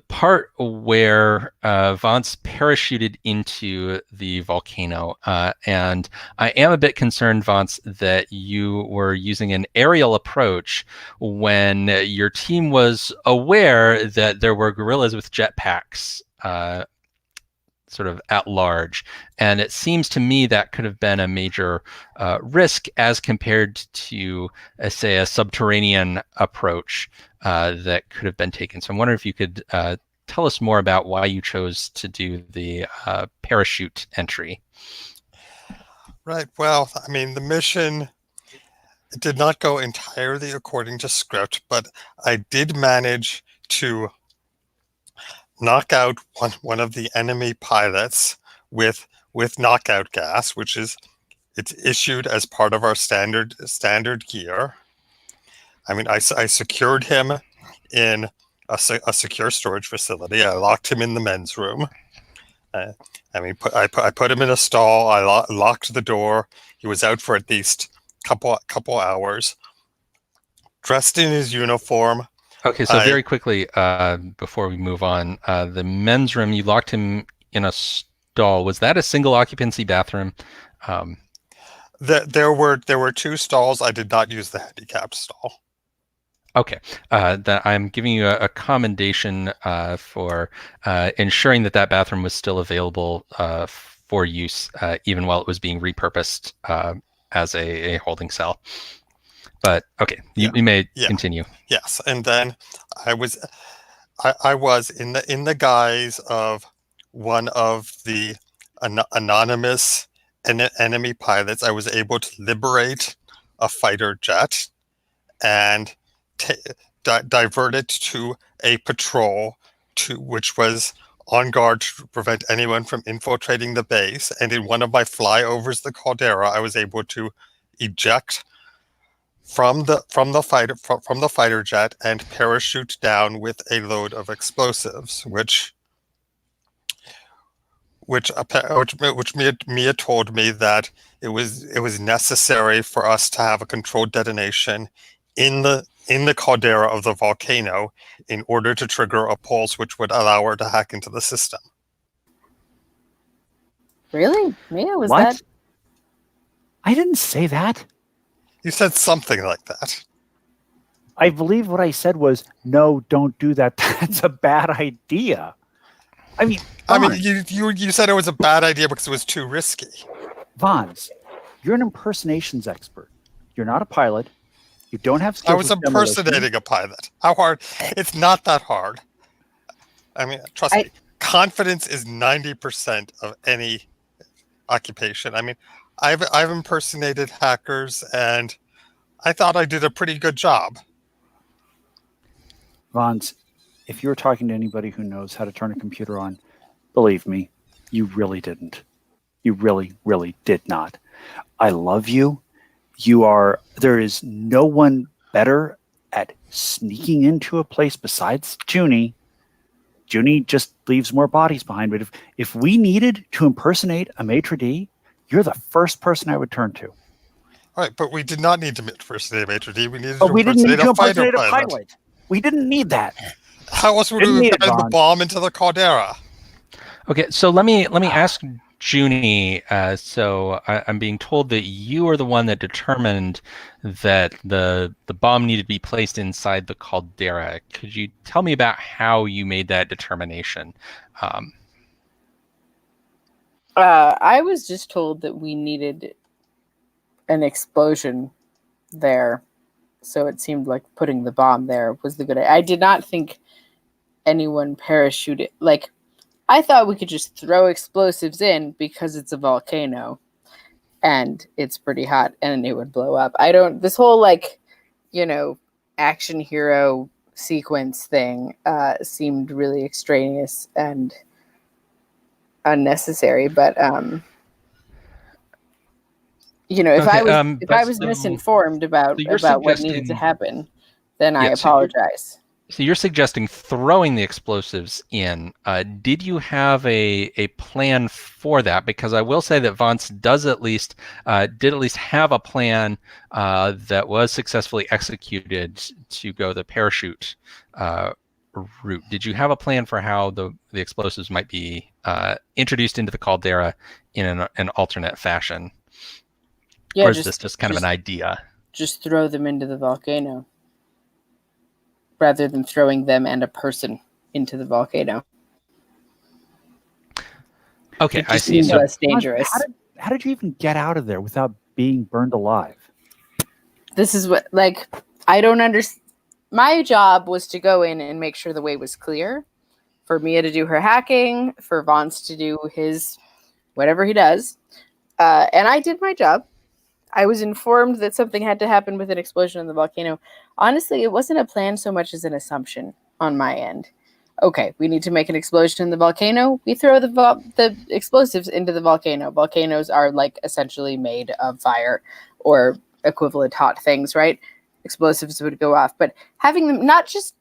part where Vance parachuted into the volcano. And I am a bit concerned, Vance, that you were using an aerial approach when your team was aware that there were guerrillas with jetpacks sort of at large. And it seems to me that could have been a major risk as compared to, say, a subterranean approach that could have been taken. So I'm wondering if you could tell us more about why you chose to do the parachute entry. Right. Well, I mean, the mission did not go entirely according to script, but I did manage to knock out one of the enemy pilots with knockout gas, which it's issued as part of our standard gear. I mean, I secured him in a secure storage facility. I locked him in the men's room. I put him in a stall. I locked the door. He was out for at least couple hours, dressed in his uniform. Okay, so very quickly, before we move on, the men's room, you locked him in a stall. Was that a single occupancy bathroom? There were two stalls. I did not use the handicapped stall. Okay, that I'm giving you a commendation for ensuring that that bathroom was still available for use, even while it was being repurposed as a holding cell. But okay, Yeah. you may Yeah. continue. Yes, and then I was in the guise of one of the anonymous enemy pilots. I was able to liberate a fighter jet and divert it to a patrol which was on guard to prevent anyone from infiltrating the base. And in one of my flyovers the caldera, I was able to eject from the fighter jet and parachute down with a load of explosives, which Mia told me that it was necessary for us to have a controlled detonation in the caldera of the volcano in order to trigger a pulse which would allow her to hack into the system. Really? Mia, was What? that? I didn't say that. You said something like that. I believe what I said was, no, don't do that. That's a bad idea. I mean, you said it was a bad idea because it was too risky. Vons, you're an impersonations expert. You're not a pilot. You don't have skills. I was impersonating a pilot. How hard? It's not that hard. I mean, trust me. Confidence is 90% of any occupation. I mean, I've impersonated hackers, and I thought I did a pretty good job. Vons, if you're talking to anybody who knows how to turn a computer on, believe me, you really didn't. You really, really did not. I love you. There is no one better at sneaking into a place besides Junie. Junie just leaves more bodies behind. But if we needed to impersonate a maitre d', you're the first person I would turn to. All right, but we did not need to impersonate a maitre d'. We needed But to we didn't need to impersonate impersonate a pilot. We didn't need that. How else would we have gotten the bomb into the caldera? Okay, so let me ask Junie. So I'm being told that you are the one that determined that the bomb needed to be placed inside the caldera. Could you tell me about how you made that determination? I was just told that we needed an explosion there, so it seemed like putting the bomb there was the good idea. I did not think anyone parachuted. Like, I thought we could just throw explosives in because it's a volcano and it's pretty hot and it would blow up. This whole action hero sequence thing seemed really extraneous and unnecessary. But if I was misinformed about what needed to happen, then I apologize. So you're suggesting throwing the explosives in. Did you have a plan for that? Because I will say that Vance did at least have a plan that was successfully executed to go the parachute route. Did you have a plan for how the explosives might be introduced into the caldera in an alternate fashion? Yeah, or is this just kind of an idea? Just throw them into the volcano, rather than throwing them and a person into the volcano. Okay, I see. So less dangerous. How did you even get out of there without being burned alive? This is what, I don't understand. My job was to go in and make sure the way was clear, for Mia to do her hacking, for Vance to do his whatever he does, and I did my job. I was informed that something had to happen with an explosion in the volcano. Honestly, it wasn't a plan so much as an assumption on my end. Okay, we need to make an explosion in the volcano. We throw the explosives into the volcano. Volcanoes are essentially made of fire or equivalent hot things, right? Explosives would go off. But having them not just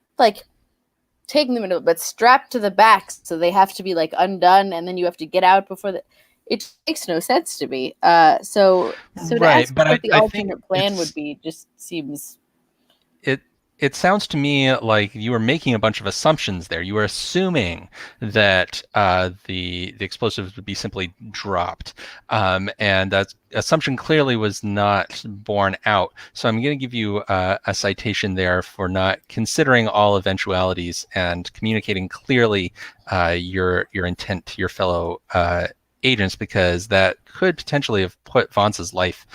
taking them into, but strapped to the back, so they have to be undone, and then you have to get out before it makes no sense to me. So to right, ask but what the alternate plan would be just seems. it sounds to me like you were making a bunch of assumptions there. You were assuming that the explosives would be simply dropped, and that assumption clearly was not borne out. So I'm going to give you a citation there for not considering all eventualities and communicating clearly your intent to your fellow agents, because that could potentially have put Vance's life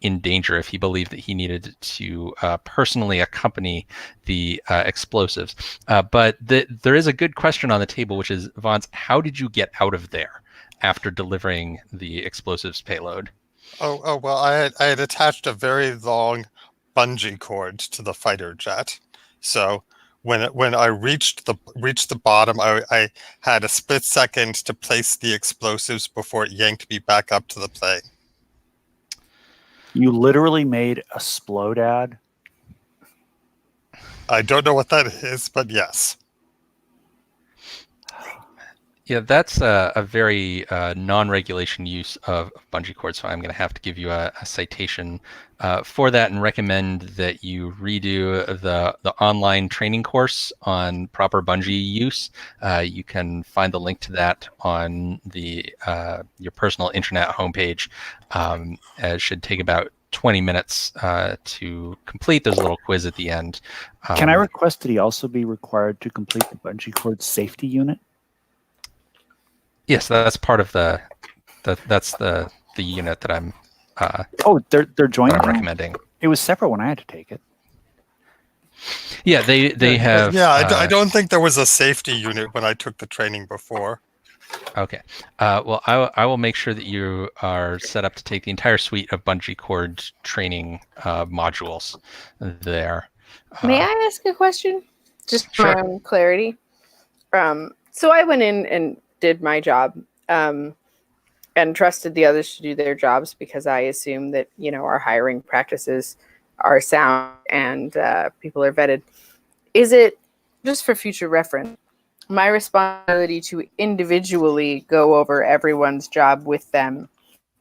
in danger if he believed that he needed to personally accompany the explosives. But there is a good question on the table, which is, Vance, how did you get out of there after delivering the explosives payload? Well, I had attached a very long bungee cord to the fighter jet, so when I reached the bottom, I had a split second to place the explosives before it yanked me back up to the plane. You literally made a Splodad? I don't know what that is, but yes. Yeah, that's a very non-regulation use of bungee cord, so I'm going to have to give you a citation for that and recommend that you redo the online training course on proper bungee use. You can find the link to that on your personal internet homepage. It should take about 20 minutes to complete. There's a little quiz at the end. Can I request that he also be required to complete the bungee cord safety unit? Yes, that's part of that's the unit that I'm they're joined that I'm now? recommending. It was separate when I had to take it. Yeah, they have. Yeah, I don't think there was a safety unit when I took the training before. Okay. Well, I will make sure that you are set up to take the entire suite of bungee cord training modules there. May I ask a question? Just for Sure. my own clarity. So I went in and did my job and trusted the others to do their jobs because I assume that, our hiring practices are sound and people are vetted. Is it, just for future reference, my responsibility to individually go over everyone's job with them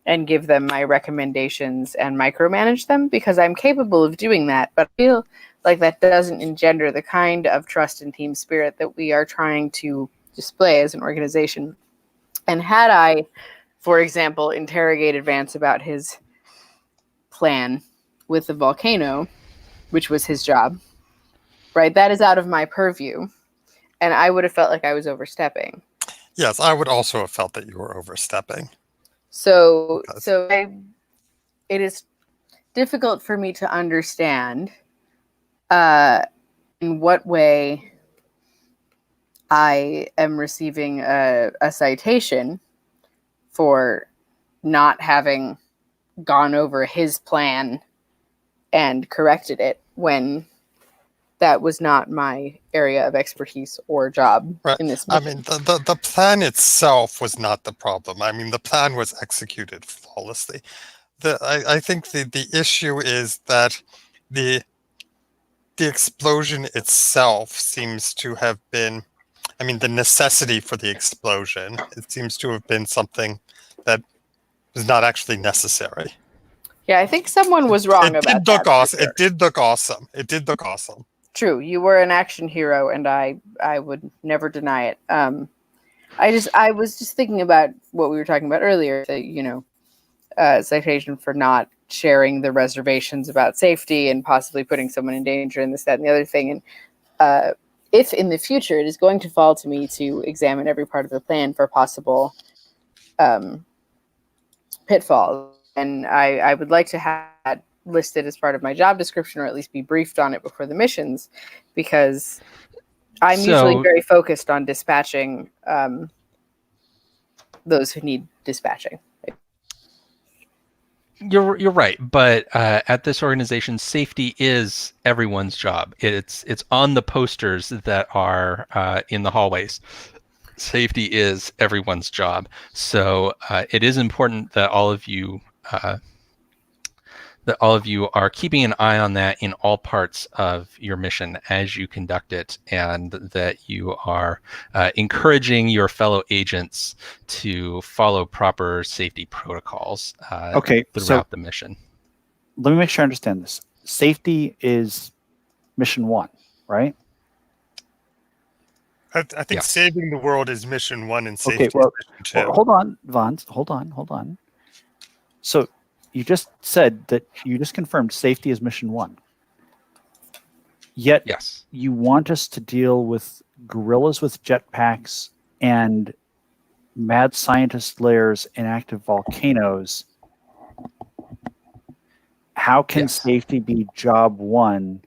and give them my recommendations and micromanage them? Because I'm capable of doing that, but I feel like that doesn't engender the kind of trust and team spirit that we are trying to display as an organization. And had I, for example, interrogated Vance about his plan with the volcano, which was his job, right? That is out of my purview. And I would have felt like I was overstepping. Yes, I would also have felt that you were overstepping. It is difficult for me to understand in what way I am receiving a citation for not having gone over his plan and corrected it when that was not my area of expertise or job in this mission. I mean, the plan itself was not the problem. I mean, the plan was executed flawlessly. I think the issue is that the explosion itself seems to have been, I mean, the necessity for the explosion, it seems to have been something that was not actually necessary. Yeah, I think someone was wrong about that. It did look awesome. It did look awesome. True, you were an action hero, and I would never deny it. I was just thinking about what we were talking about earlier. That citation for not sharing the reservations about safety and possibly putting someone in danger, and this, that, and the other thing. And if in the future it is going to fall to me to examine every part of the plan for possible pitfalls, and I would like to have that listed as part of my job description, or at least be briefed on it before the missions, because I'm usually very focused on dispatching those who need dispatching. You're right, but at this organization, safety is everyone's job. It's on the posters that are in the hallways. Safety is everyone's job. So it is important that all of you are keeping an eye on that in all parts of your mission as you conduct it, and that you are encouraging your fellow agents to follow proper safety protocols throughout the mission. Let me make sure I understand this. Safety is mission 1, right? I think Yeah. saving the world is mission 1 and safety Okay, well, is mission 2. hold on, Vance. Hold on. So you just said that you just confirmed safety is mission 1. Yet Yes. you want us to deal with gorillas with jetpacks and mad scientist layers in active volcanoes. How can Yes. safety be job 1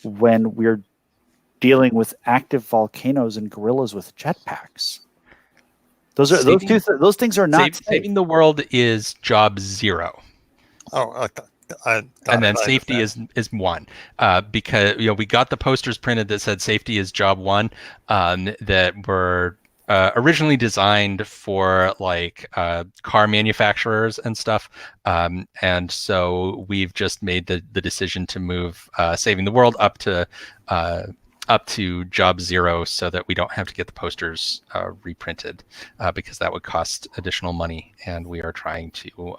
when we're dealing with active volcanoes and gorillas with jetpacks? Those things are not safe. Saving the world is job 0. Oh, okay. And then safety is 1, because we got the posters printed that said safety is job 1, that were originally designed for car manufacturers and stuff, and so we've just made the decision to move saving the world up to job 0, so that we don't have to get the posters reprinted, because that would cost additional money, and we are trying to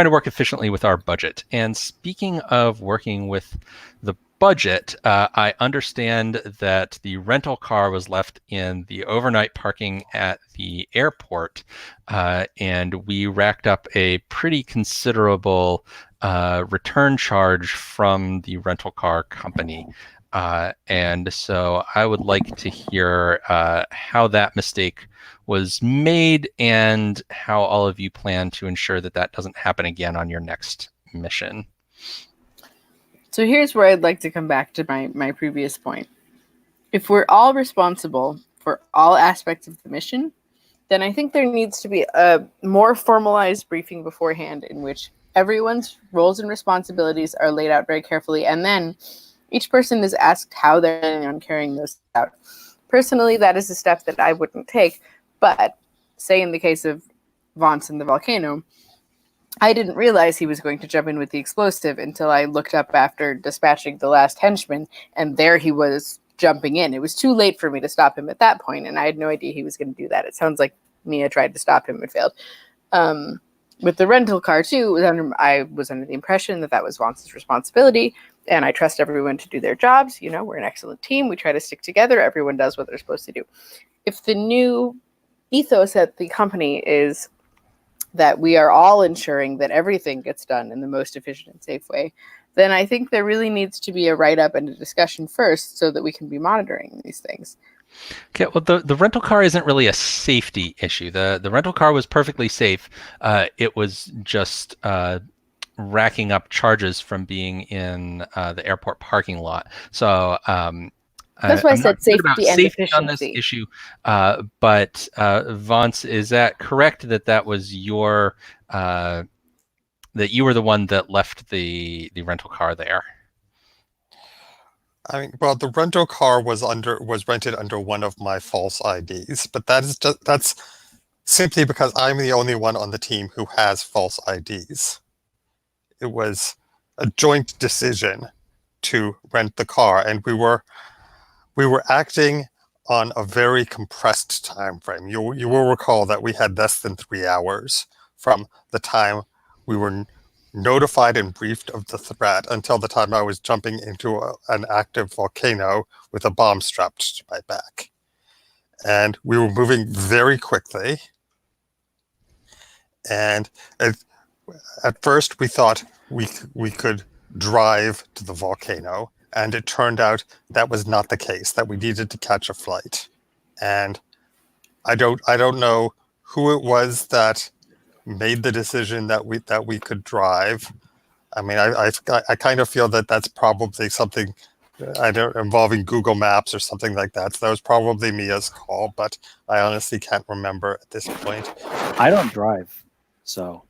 work efficiently with our budget. And speaking of working with the budget, I understand that the rental car was left in the overnight parking at the airport, and we racked up a pretty considerable return charge from the rental car company. And so I would like to hear how that mistake was made and how all of you plan to ensure that that doesn't happen again on your next mission. So here's where I'd like to come back to my previous point. If we're all responsible for all aspects of the mission, then I think there needs to be a more formalized briefing beforehand in which everyone's roles and responsibilities are laid out very carefully, and then each person is asked how they're planning on carrying those out. Personally, that is a step that I wouldn't take, but say in the case of Vance and the volcano, I didn't realize he was going to jump in with the explosive until I looked up after dispatching the last henchman, and there he was jumping in. It was too late for me to stop him at that point, and I had no idea he was going to do that. It sounds like Mia tried to stop him and failed. With the rental car, too, I was under the impression that was Vance's responsibility, and I trust everyone to do their jobs. We're an excellent team. We try to stick together. Everyone does what they're supposed to do. If the new ethos at the company is that we are all ensuring that everything gets done in the most efficient and safe way, then I think there really needs to be a write-up and a discussion first so that we can be monitoring these things. Okay, well, the rental car isn't really a safety issue. The rental car was perfectly safe. It was just racking up charges from being in the airport parking lot. So that's why I said safety and efficiency on this efficiency. issue. But Vance, is that correct that was your that you were the one that left the rental car there? I mean, well, the rental car was rented under one of my false IDs, but that's simply because I'm the only one on the team who has false IDs. It was a joint decision to rent the car, and we were acting on a very compressed time frame. You will recall that we had less than 3 hours from the time we were notified and briefed of the threat until the time I was jumping into an active volcano with a bomb strapped to my back. And we were moving very quickly. And at first we thought we could drive to the volcano, and it turned out that was not the case, that we needed to catch a flight. And I don't know who it was that made the decision that we could drive. I mean, I kind of feel that that's probably something involving Google Maps or something like that. So that was probably Mia's call, but I honestly can't remember at this point. I don't drive, so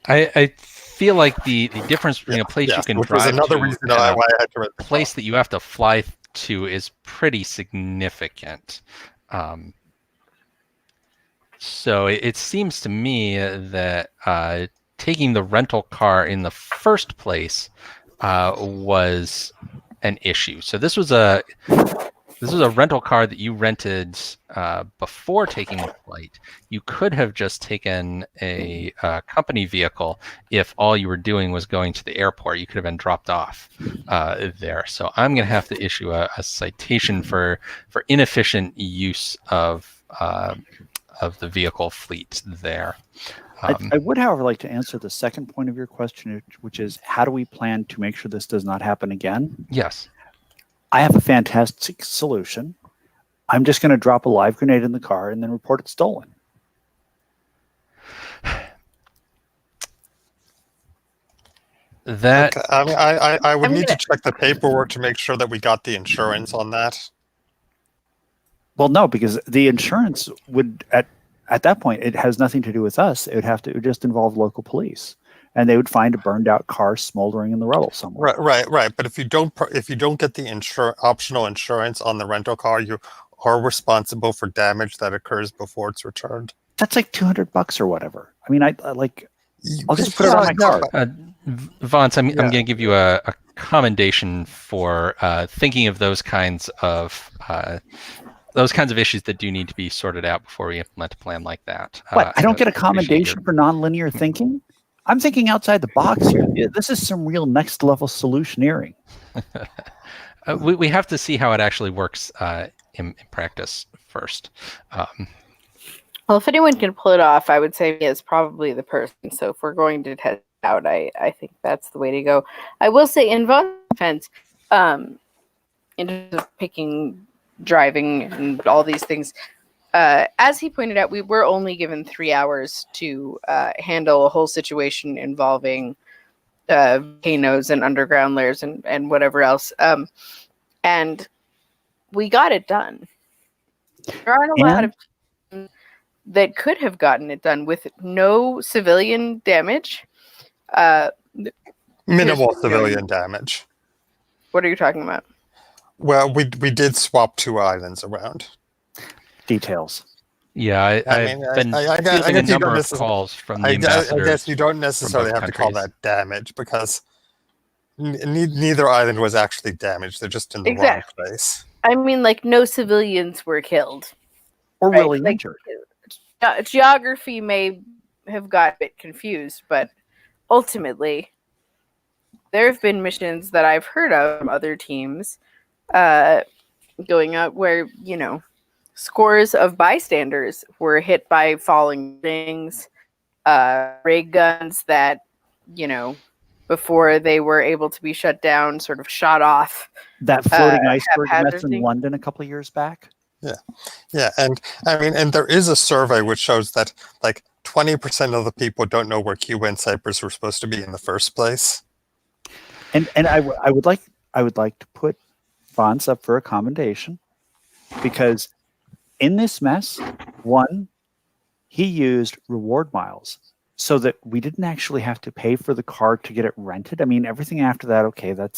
I feel like the difference between a place you can which drive was another to reason and why a I had to rent the place that you have to fly to is pretty significant. So it seems to me that taking the rental car in the first place was an issue. So this was This is a rental car that you rented before taking the flight. You could have just taken a company vehicle if all you were doing was going to the airport. You could have been dropped off there. So I'm going to have to issue a citation for inefficient use of the vehicle fleet there. I would, however, like to answer the second point of your question, which is how do we plan to make sure this does not happen again? Yes. I have a fantastic solution. I'm just going to drop a live grenade in the car and then report it stolen. That Okay, I mean, I would need to check the paperwork to make sure that we got the insurance on that. Well, no, because the insurance would at that point it has nothing to do with us. It would just involve local police, and they would find a burned out car smoldering in the rubble somewhere. Right. But if you don't get the optional insurance on the rental car, you are responsible for damage that occurs before it's returned. That's like $200 or whatever. I mean, I'll just put it on my car. Vance, I'm going to give you a commendation for thinking of those kinds of issues that do need to be sorted out before we implement a plan like that. What? I don't get a commendation for nonlinear thinking? I'm thinking outside the box here. This is some real next level solutioneering. We have to see how it actually works in practice first. Well, if anyone can pull it off, I would say it's probably the person. So if we're going to test it out, I think that's the way to go. I will say, in Vaughn's defense, in terms of picking, driving, and all these things, as he pointed out, we were only given 3 hours to handle a whole situation involving volcanoes and underground layers and whatever else. And we got it done. There aren't a lot of teams that could have gotten it done with no civilian damage. Minimal civilian damage. What are you talking about? Well, we did swap 2 islands around. Details. Yeah, I've been fielding a number of calls from the ambassadors. I guess you don't necessarily have to call that damage because neither island was actually damaged. They're just in the wrong place. I mean, like, no civilians were killed. Or really injured. Geography may have got a bit confused, but ultimately, there have been missions that I've heard of from other teams going out where, scores of bystanders were hit by falling things, ray guns that, before they were able to be shut down, sort of shot off. That floating iceberg mess in London a couple of years back. Yeah, and I mean, and there is a survey which shows that like 20% of the people don't know where Cuba and Cyprus were supposed to be in the first place. And I would like to put Vance up for a commendation, because in this mess, one, he used reward miles so that we didn't actually have to pay for the car to get it rented. I mean, everything after that, okay, that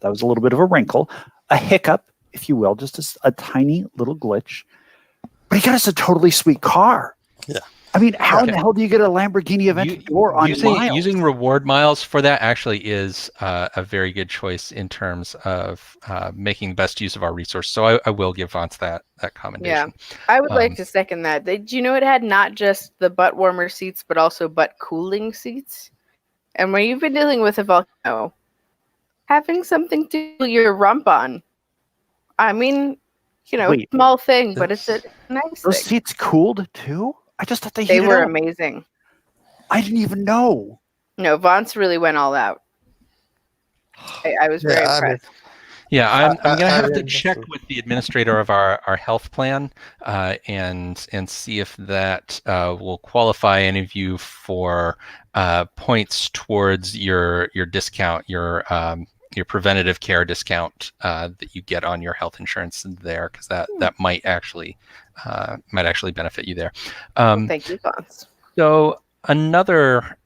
was a little bit of a wrinkle, a hiccup, if you will, just a tiny little glitch. But he got us a totally sweet car. Yeah. I mean, how in the hell do you get a Lamborghini Aventador on miles? Using reward miles for that actually is a very good choice in terms of making the best use of our resources. So I will give Vance that commendation. Yeah, I would like to second that. Do you know it had not just the butt warmer seats, but also butt cooling seats? And when you've been dealing with a volcano, having something to cool your rump on, I mean, small thing, but it's a nice those thing. Seats cooled too? I just thought they were amazing. I didn't even know. No, Vance really went all out. I was very impressed. I'm going to have to check with the administrator of our health plan and see if that will qualify any of you for points towards your discount, your preventative care discount that you get on your health insurance there, because that might actually benefit you there. Thank you, Vance. So another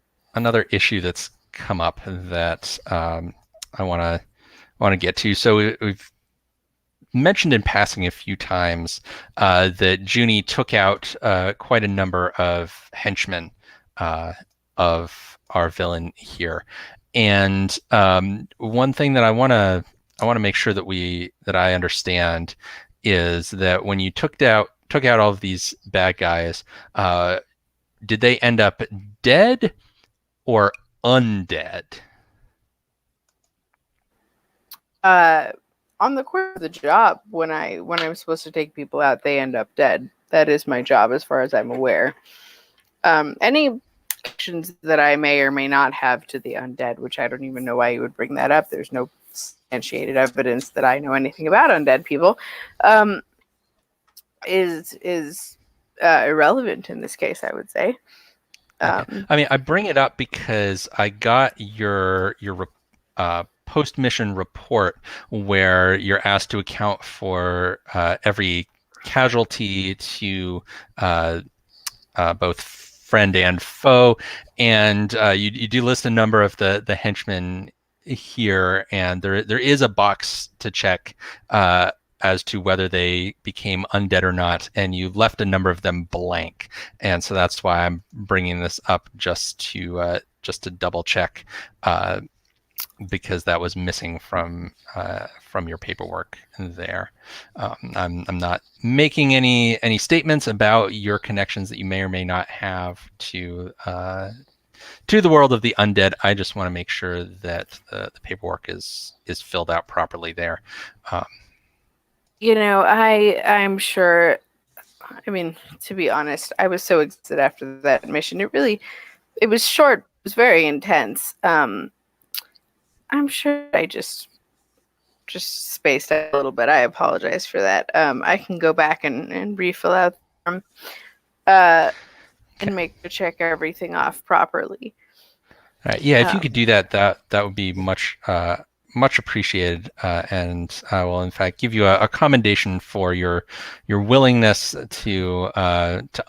issue that's come up that I want to get to. So we've mentioned in passing a few times that Junie took out quite a number of henchmen of our villain here. And one thing that I want to want to make sure that I understand is that when you took out all of these bad guys, did they end up dead or undead? On the course of the job, when I'm supposed to take people out, they end up dead. That is my job, as far as I'm aware. Any connections that I may or may not have to the undead, which I don't even know why you would bring that up. There's no substantiated evidence that I know anything about undead people. Is irrelevant in this case, I would say. Okay. I mean, I bring it up because I got your post-mission report where you're asked to account for every casualty to both friend and foe, and you do list a number of the henchmen here, and there is a box to check as to whether they became undead or not, and you left a number of them blank, and so that's why I'm bringing this up just to double check, because that was missing from your paperwork there. I'm not making any statements about your connections that you may or may not have to the world of the undead. I just want to make sure that the paperwork is filled out properly there. I'm sure. I mean, to be honest, I was so excited after that mission. It was short. It was very intense. I'm sure I just spaced out a little bit. I apologize for that. I can go back and refill out the form, and make sure to check everything off properly. All right. Yeah, if you could do that, that would be much appreciated, and I will in fact give you a commendation for your willingness to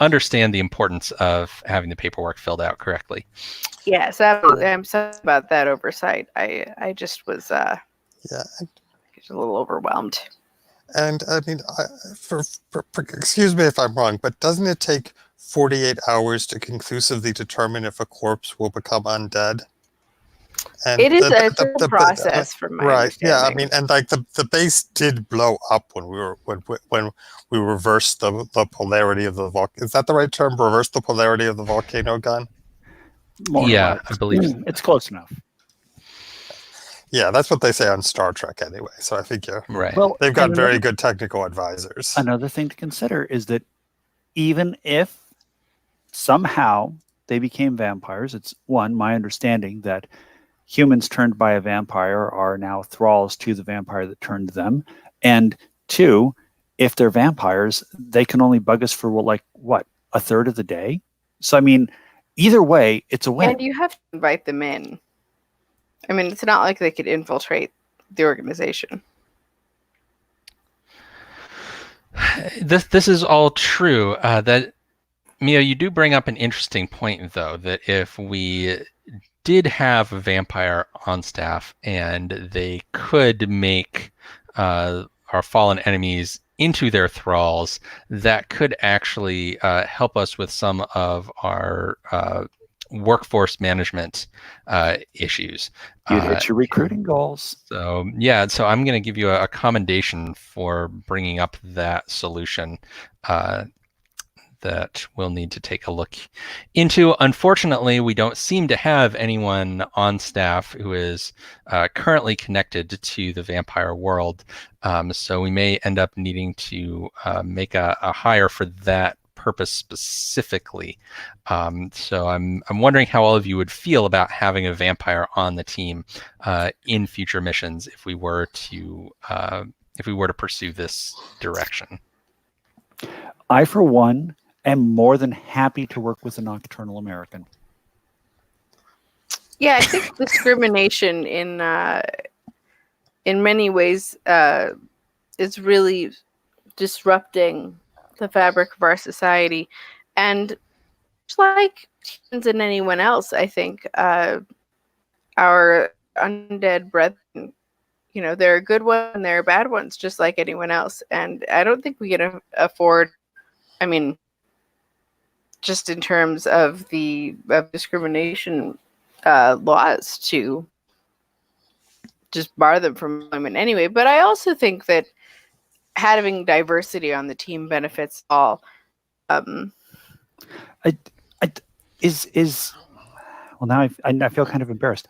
understand the importance of having the paperwork filled out correctly. Yes, absolutely. I'm sorry about that oversight. I just was a little overwhelmed. And I mean, excuse me if I'm wrong, but doesn't it take 48 hours to conclusively determine if a corpse will become undead? And it is a process, from my understanding. Yeah, I mean, and like the base did blow up when we reversed the polarity of the volcano. Is that the right term? Reverse the polarity of the volcano gun? Yeah, I believe it's close enough. Yeah, that's what they say on Star Trek anyway. So I think right. Well, they've got very good technical advisors. Another thing to consider is that even if somehow they became vampires, it's my understanding that humans turned by a vampire are now thralls to the vampire that turned them. And two, if they're vampires, they can only bug us for a third of the day. So I mean, either way, it's a win. And you have to invite them in. I mean, it's not like they could infiltrate the organization. This is all true. That Mia, you do bring up an interesting point, though, that if we did have a vampire on staff and they could make our fallen enemies into their thralls, that could actually help us with some of our workforce management issues. You hit your recruiting goals. So yeah, so I'm going to give you a commendation for bringing up that solution that we'll need to take a look into. Unfortunately, we don't seem to have anyone on staff who is currently connected to the vampire world, so we may end up needing to make a hire for that purpose specifically. So I'm wondering how all of you would feel about having a vampire on the team in future missions if we were to pursue this direction. I, for one, am more than happy to work with a nocturnal American. Yeah, I think discrimination in many ways is really disrupting the fabric of our society, and just like humans and anyone else, I think our undead brethren, there are good ones and there are bad ones, just like anyone else, and I don't think we can afford. I mean, just in terms of the discrimination laws, to just bar them from employment anyway. But I also think that having diversity on the team benefits all. Well, now I feel kind of embarrassed.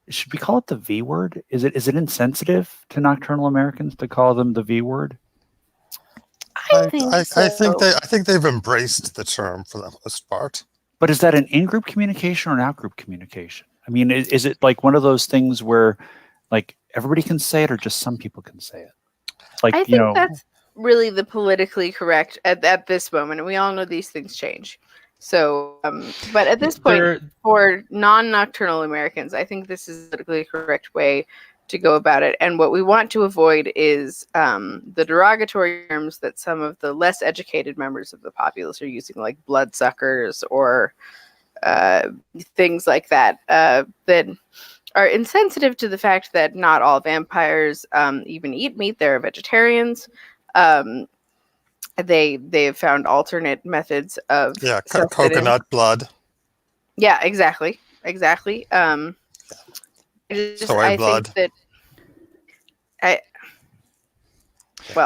Should we call it the V word? Is it insensitive to nocturnal Americans to call them the V word? I think so. I think they've embraced the term for the most part. But is that an in-group communication or an out-group communication? I mean, is it like one of those things where like everybody can say it or just some people can say it? Like, I think that's really the politically correct at this moment. And we all know these things change. So, but at this point, for non-nocturnal Americans, I think this is the politically correct way to go about it. And what we want to avoid is the derogatory terms that some of the less educated members of the populace are using, like bloodsuckers or things like that, that are insensitive to the fact that not all vampires even eat meat. They're vegetarians. They have found alternate methods of coconut blood. Yeah, exactly. Soy blood.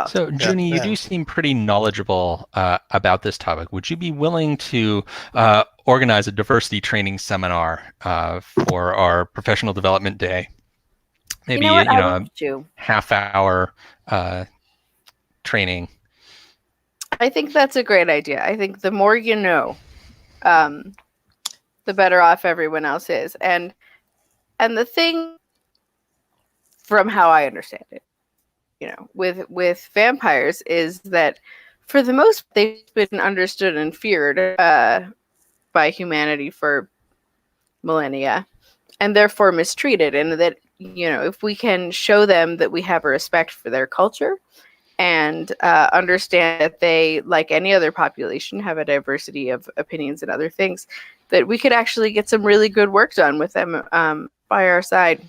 So, Junie, you do seem pretty knowledgeable about this topic. Would you be willing to organize a diversity training seminar for our professional development day? Maybe a half-hour training. I think that's a great idea. I think the more you know, the better off everyone else is. And the thing, from how I understand it, with vampires is that for the most part, they've been understood and feared by humanity for millennia, and therefore mistreated. And that, if we can show them that we have a respect for their culture and understand that they, like any other population, have a diversity of opinions and other things, that we could actually get some really good work done with them by our side.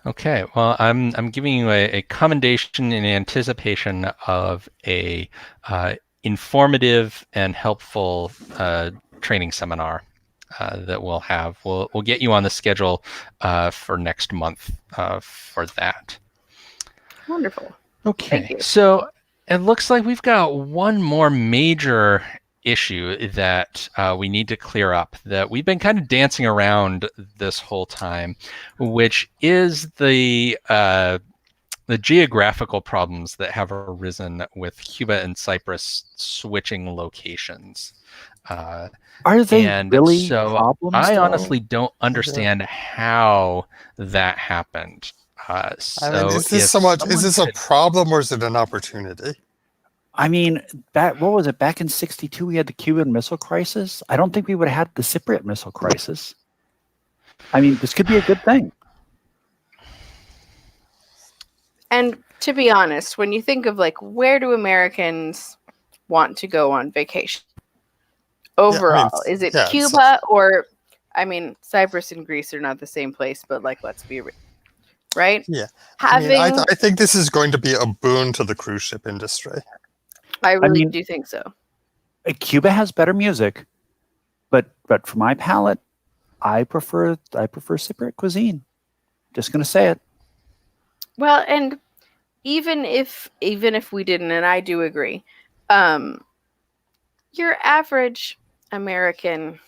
Okay, well, I'm giving you a commendation in anticipation of a informative and helpful training seminar that we'll have. We'll get you on the schedule for next month for that. Wonderful. Okay, so it looks like we've got one more major issue that we need to clear up that we've been kind of dancing around this whole time, which is the geographical problems that have arisen with Cuba and Cyprus switching locations. Are they really problems? I honestly don't understand how that happened. Is this a problem or is it an opportunity? I mean, what was it? Back in '62, we had the Cuban Missile Crisis. I don't think we would have had the Cypriot Missile Crisis. I mean, this could be a good thing. And to be honest, when you think of like, where do Americans want to go on vacation? Overall, is it Cuba or, Cyprus and Greece are not the same place, but like, let's be real. Right? Yeah. I think this is going to be a boon to the cruise ship industry. I really do think so. Cuba has better music, but for my palate, I prefer Cypriot cuisine. Just gonna say it. Well, and even if we didn't, and I do agree, your average American,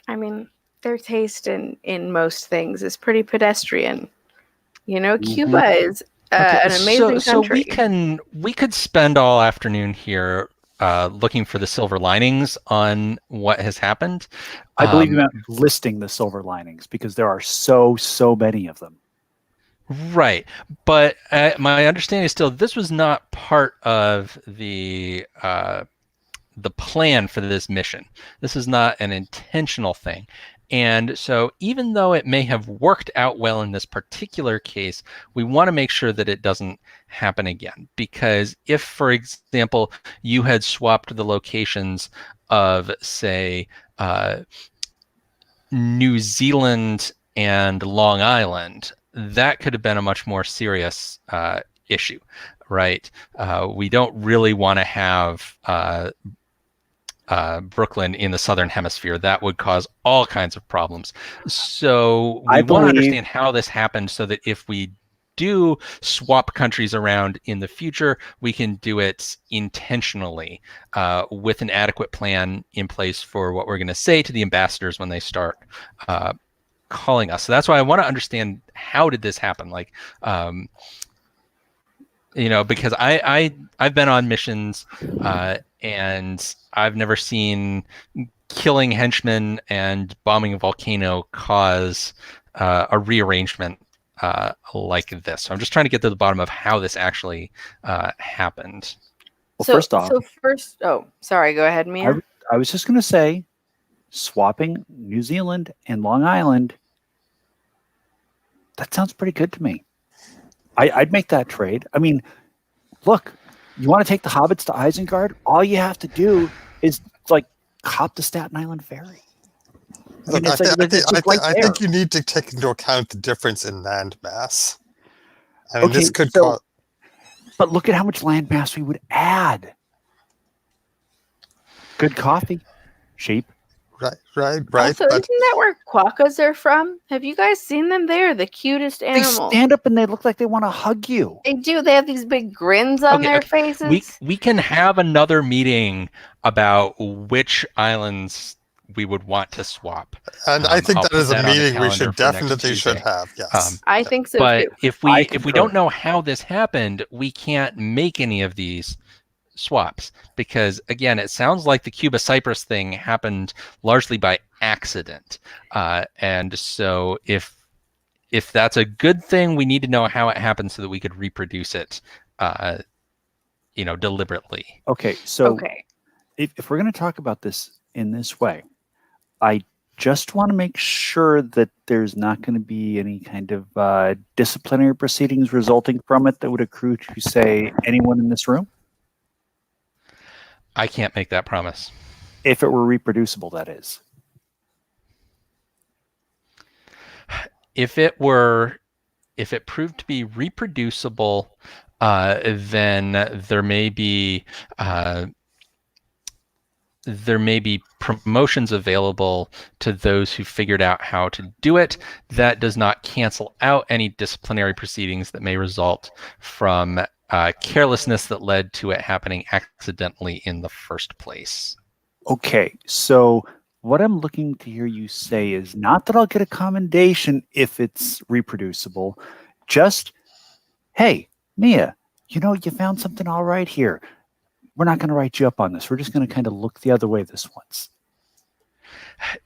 their taste in most things is pretty pedestrian. Cuba is an amazing country. So we could spend all afternoon here looking for the silver linings on what has happened. I believe you meant listing the silver linings because there are so many of them. Right, but my understanding is still this was not part of the plan for this mission. This is not an intentional thing. And so even though it may have worked out well in this particular case, we want to make sure that it doesn't happen again. Because if, for example, you had swapped the locations of, say, New Zealand and Long Island, that could have been a much more serious issue, right? We don't really want to have Brooklyn in the southern hemisphere. That would cause all kinds of problems. So we I want to believe- understand how this happened so that if we do swap countries around in the future, we can do it intentionally with an adequate plan in place for what we're going to say to the ambassadors when they start calling us. So that's why I want to understand, how did this happen? Like, because I've been on missions and I've never seen killing henchmen and bombing a volcano cause a rearrangement like this. So I'm just trying to get to the bottom of how this actually happened. Well, first off, oh, sorry, go ahead, Mia. I was just going to say, swapping New Zealand and Long Island, that sounds pretty good to me. I'd make that trade. I mean, look, you want to take the hobbits to Isengard? All you have to do is hop the Staten Island ferry. Look, I think you need to take into account the difference in land mass. I mean, this could cause. But look at how much land mass we would add. Good coffee, sheep. Right. Also, isn't that where quokkas are from? Have you guys seen them? They're the cutest animal. They stand up and they look like they want to hug you. They do. They have these big grins on their faces. We can have another meeting about which islands we would want to swap. And I think that is a meeting we should definitely have. Yes. I think so but too. if we don't know how this happened, we can't make any of these swaps, because again, it sounds like the Cuba Cyprus thing happened largely by accident, and so if that's a good thing, we need to know how it happened so that we could reproduce it deliberately. Okay, so if we're going to talk about this in this way, I just want to make sure that there's not going to be any kind of disciplinary proceedings resulting from it that would accrue to, say, anyone in this room. I can't make that promise. If it were reproducible, that is. If it proved to be reproducible, then there may be promotions available to those who figured out how to do it. That does not cancel out any disciplinary proceedings that may result from carelessness that led to it happening accidentally in the first place. Okay, so what I'm looking to hear you say is not that I'll get a commendation if it's reproducible, just, hey, Mia, you found something all right here. We're not going to write you up on this. We're just going to kind of look the other way this once.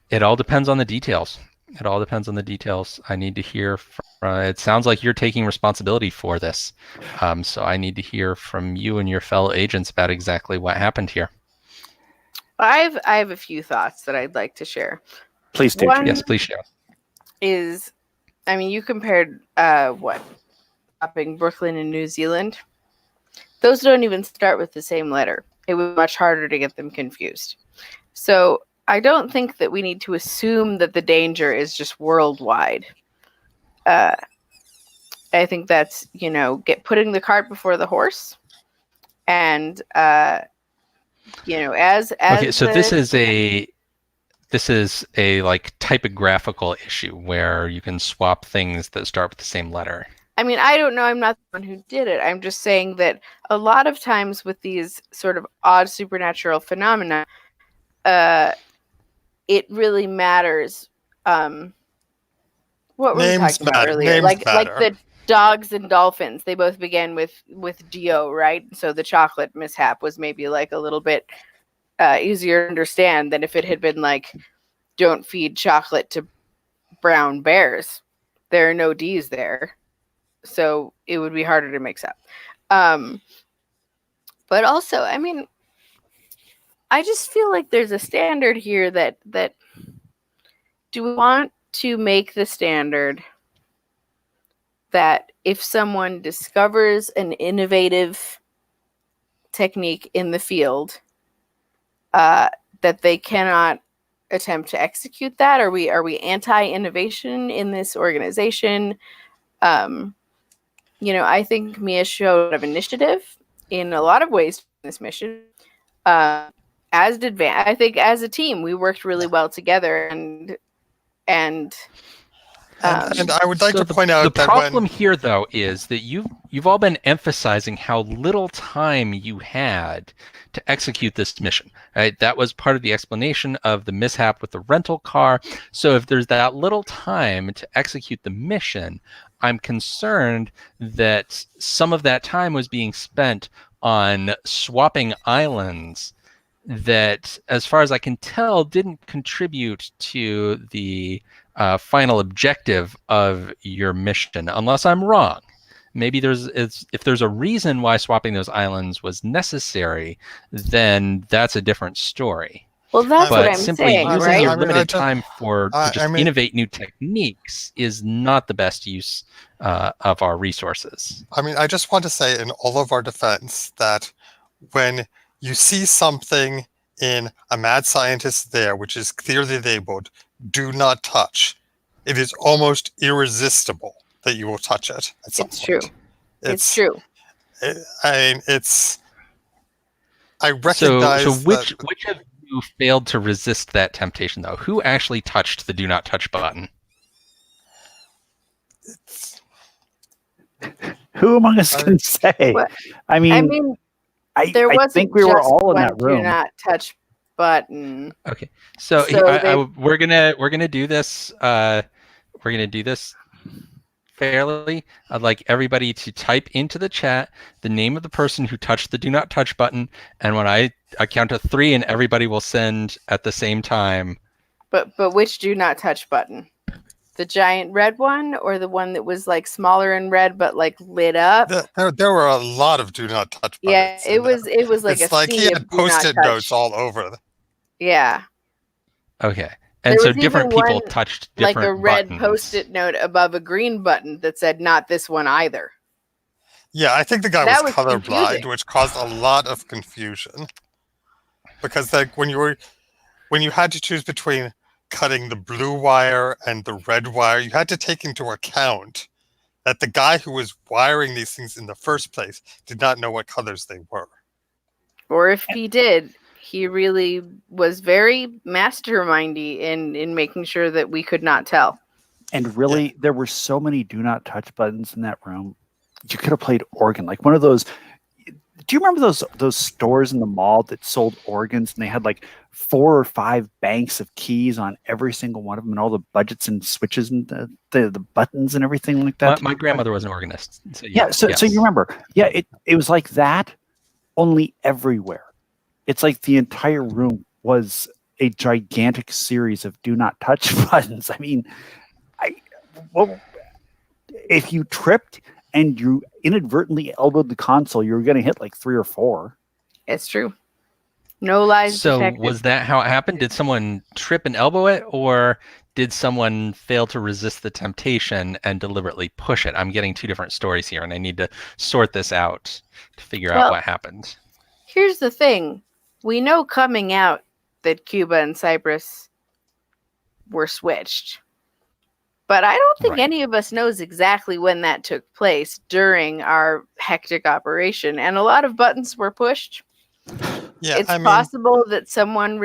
It all depends on the details. I need to hear from, it sounds like you're taking responsibility for this. So I need to hear from you and your fellow agents about exactly what happened here. I have a few thoughts that I'd like to share. Please do. Yes, please share. You compared swapping Brooklyn and New Zealand. Those don't even start with the same letter. It was much harder to get them confused. So I don't think that we need to assume that the danger is just worldwide. I think that's, putting the cart before the horse. And, okay, so this is a like typographical issue where you can swap things that start with the same letter. I mean, I don't know. I'm not the one who did it. I'm just saying that a lot of times with these sort of odd supernatural phenomena, it really matters. What were we talking about earlier? Like the dogs and dolphins. They both began with DO, right? So the chocolate mishap was maybe like a little bit easier to understand than if it had been like, don't feed chocolate to brown bears. There are no D's there. So it would be harder to mix up. But also, I mean, I just feel like there's a standard here that do we want to make the standard that if someone discovers an innovative technique in the field, that they cannot attempt to execute that? Are we anti-innovation in this organization? I think Mia showed a lot of initiative in a lot of ways in this mission. as did Van. I think as a team, we worked really well together, and And I would like So to point out the that problem here, though, is that you've all been emphasizing how little time you had to execute this mission. Right? That was part of the explanation of the mishap with the rental car. So if there's that little time to execute the mission, I'm concerned that some of that time was being spent on swapping islands that, as far as I can tell, didn't contribute to the final objective of your mission, unless I'm wrong. Maybe if there's a reason why swapping those islands was necessary, then that's a different story. well, that's what But I'm simply saying, using right? your limited time to just mean- innovate new techniques is not the best use of our resources. I mean, I just want to say in all of our defense that when you see something in a mad scientist there, which is clearly labeled, do not touch, it is almost irresistible that you will touch it at some It's point. true. It's true. I recognize So that. which of you failed to resist that temptation, though? Who actually touched the do not touch button? Who among us can say? What? I I mean, mean, I there wasn't think we were just all in one that room. do not touch button. Okay, so we're gonna do this. We're gonna do this fairly. I'd like everybody to type into the chat the name of the person who touched the do not touch button, and when I count to 3, and everybody will send at the same time. But which do not touch button? The giant red one, or the one that was like smaller and red but like lit up? There were a lot of do not touch buttons. Yeah, it was like it's a like sea he of had do not post-it touch. notes all over. Yeah, Okay, and There so was different even people one, touched like different a red buttons. post-it note above a green button that said "not this one either." Yeah, I think the guy That was was colorblind, confusing. which caused a lot of confusion. Because like when you had to choose between cutting the blue wire and the red wire, you had to take into account that the guy who was wiring these things in the first place did not know what colors they were. Or if he did, he really was very mastermindy in making sure that we could not tell. And really, there were so many do not touch buttons in that room. You could have played organ, like one of those. Do you remember those stores in the mall that sold organs, and they had like 4 or 5 banks of keys on every single one of them, and all the budgets and switches and the buttons and everything like that? My grandmother was an organist. So So you remember? Yeah, it was like that, only everywhere. It's like the entire room was a gigantic series of do not touch buttons. I mean, if you tripped and you inadvertently elbowed the console, you were going to hit like 3 or 4. It's true. No lies So detected. was that how it happened? Did someone trip and elbow it, or did someone fail to resist the temptation and deliberately push it? I'm getting 2 different stories here, and I need to sort this out to figure out what happened. Here's the thing. We know coming out that Cuba and Cyprus were switched. But I don't think any of us knows exactly when that took place during our hectic operation. And a lot of buttons were pushed. Yeah, It's possible that someone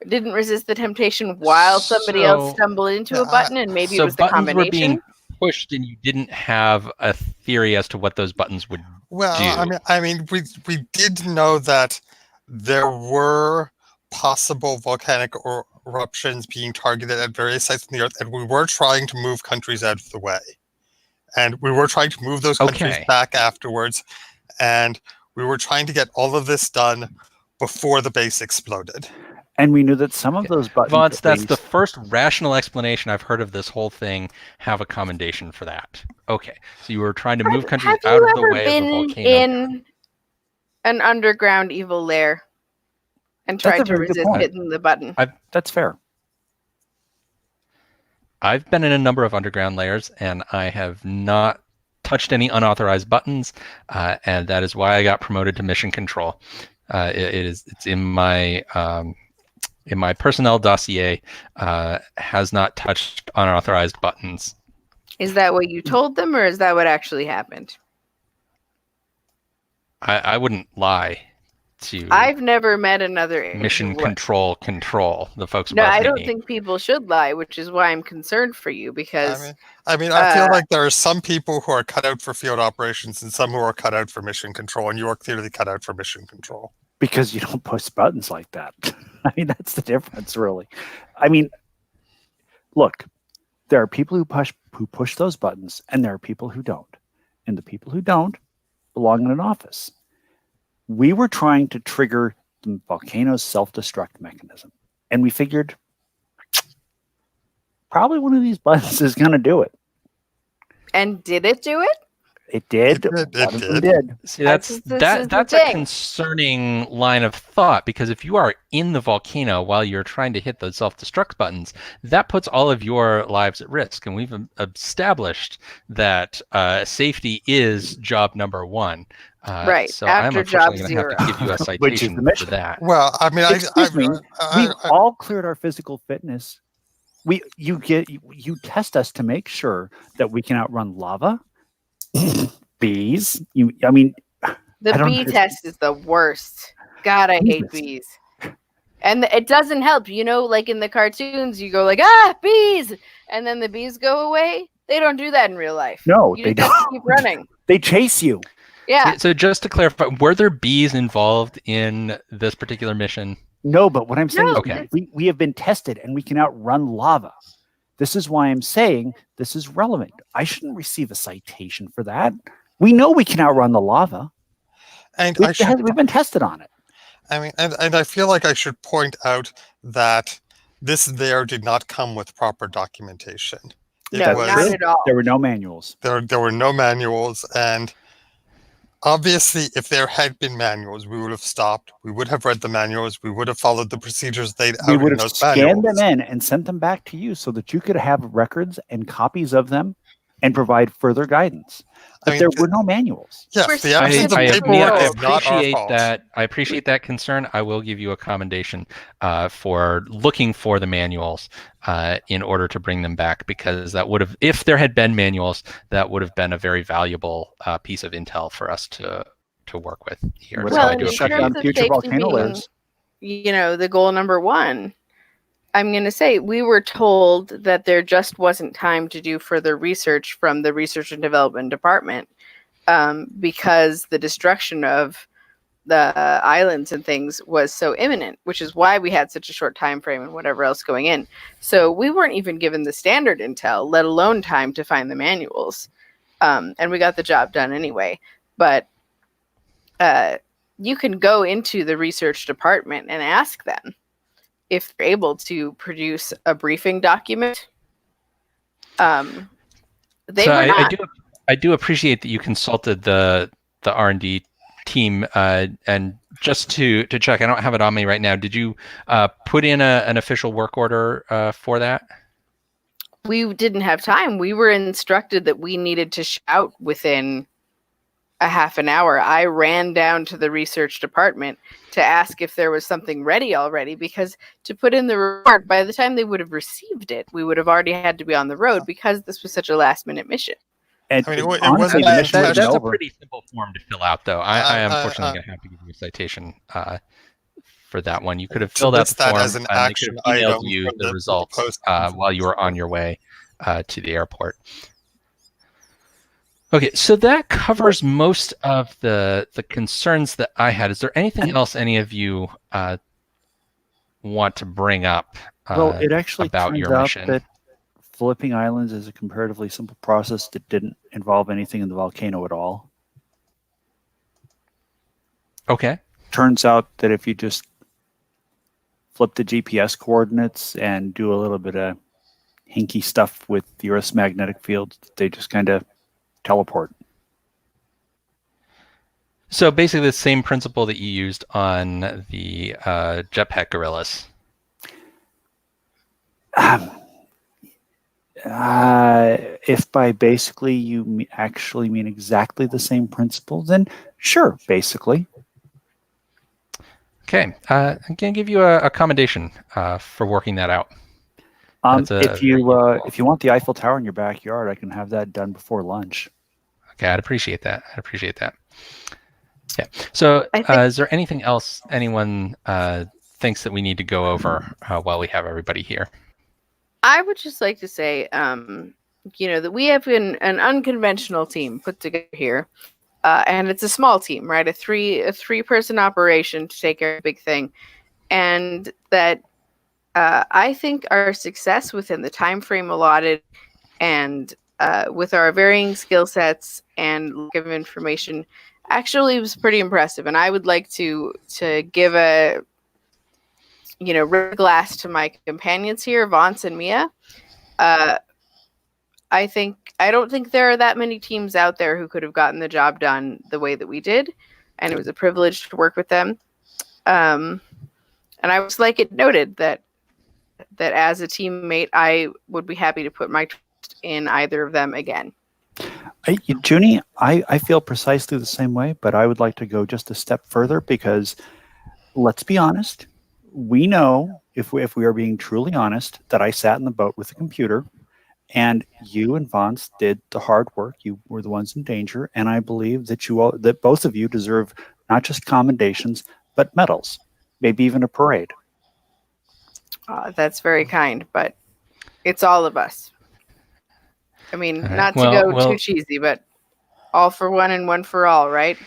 didn't resist the temptation while somebody else stumbled into a button, and maybe it was the buttons combination. were being pushed, and you didn't have a theory as to what those buttons would do. I mean, we did know that there were possible volcanic eruptions being targeted at various sites on the Earth, and we were trying to move countries out of the way. And we were trying to move those countries back afterwards, and we were trying to get all of this done before the base exploded. And we knew that some of those buttons... Vance, that's the first rational explanation I've heard of this whole thing. Have a commendation for that. Okay, so you were trying to move countries out of the way of the volcano. Have you ever been in an underground evil lair and tried to resist hitting the button? That's fair. I've been in a number of underground layers, and I have not touched any unauthorized buttons, and that is why I got promoted to mission control. It's in my personnel dossier. Has not touched unauthorized buttons. Is that what you told them, or is that what actually happened? I wouldn't lie to I've never met another mission agent. control the folks No, above I me. don't think people should lie, which is why I'm concerned for you, because I feel like there are some people who are cut out for field operations and some who are cut out for mission control, and you are clearly cut out for mission control. Because you don't push buttons like that. I mean, that's the difference, really. I mean, look, there are people who push those buttons, and there are people who don't. And the people who don't belong in an office. We were trying to trigger the volcano's self-destruct mechanism, and we figured probably one of these buttons is going to do it. And did it do it? It did. It did. See, that's a concerning line of thought, because if you are in the volcano while you're trying to hit those self-destruct buttons, that puts all of your lives at risk. And we've established that safety is job number one. Right. So After I'm unfortunately going to have to job give you a Which is the citation for mission. that. Well, I mean, Excuse me. We all cleared our physical fitness. You test us to make sure that we can outrun lava, bees. The bee test is the worst. God, I hate bees. And it doesn't help. Like in the cartoons, you go like, bees! And then the bees go away. They don't do that in real life. No, you they just don't. Keep running. They chase you. Yeah. So just to clarify, were there bees involved in this particular mission? No, but what I'm saying is Okay. we have been tested and we can outrun lava. This is why I'm saying this is relevant. I shouldn't receive a citation for that. We know we can outrun the lava. And we've been tested on it. I mean, and I feel like I should point out that this did not come with proper documentation. No, not at all. There were no manuals. There were no manuals, and obviously, if there had been manuals, we would have stopped. We would have read the manuals. We would have followed the procedures laid out in those manuals. We would have scanned them in and sent them back to you so that you could have records and copies of them and provide further guidance. But there were no manuals. Yes, the I appreciate that. I appreciate that concern. I will give you a commendation for looking for the manuals in order to bring them back, because that would have, if there had been manuals, that would have been a very valuable piece of intel for us to work with here. Well, so I do shut down future volcano layers. The goal number one. I'm going to say we were told that there just wasn't time to do further research from the research and development department because the destruction of the islands and things was so imminent, which is why we had such a short time frame and whatever else going in. So we weren't even given the standard intel, let alone time to find the manuals. And we got the job done anyway. But you can go into the research department and ask them if they're able to produce a briefing document. I do appreciate that you consulted the R&D team, and just to check, I don't have it on me right now. Did you put in an official work order for that? We didn't have time. We were instructed that we needed to shout within a half an hour. I ran down to the research department to ask if there was something ready already, because to put in the report, by the time they would have received it, we would have already had to be on the road, because this was such a last minute mission. And honestly, that's a pretty simple form to fill out, though. I am unfortunately going to have to give you a citation for that one. You could have filled out the form as an and they could have emailed item you the results while you were on your way to the airport. Okay, so that covers most of the concerns that I had. Is there anything else any of you want to bring up well, it actually about turns your out mission? That flipping islands is a comparatively simple process that didn't involve anything in the volcano at all. Okay. Turns out that if you just flip the GPS coordinates and do a little bit of hinky stuff with the Earth's magnetic field, they just kind of teleport. So basically the same principle that you used on the jetpack gorillas. If by basically you actually mean exactly the same principle, then sure, basically. Okay, I'm going to give you a commendation for working that out. If you want the Eiffel Tower in your backyard, I can have that done before lunch. Okay, I'd appreciate that. Yeah. So I think is there anything else anyone thinks that we need to go over while we have everybody here? I would just like to say, that we have an unconventional team put together here, and it's a small team, right? A three person operation to take care of a big thing, and that I think our success within the time frame allotted, and with our varying skill sets and lack of information, actually was pretty impressive. And I would like to give a red glass to my companions here, Vance and Mia. I don't think there are that many teams out there who could have gotten the job done the way that we did, and it was a privilege to work with them. And I would like it noted that as a teammate, I would be happy to put my trust in either of them again. Junie, I feel precisely the same way, but I would like to go just a step further because, let's be honest, we know, if we are being truly honest, that I sat in the boat with the computer, and you and Vance did the hard work. You were the ones in danger, and I believe that both of you deserve not just commendations, but medals, maybe even a parade. That's very kind, but it's all of us. I mean, All right. not to go too cheesy, but all for one and one for all, right?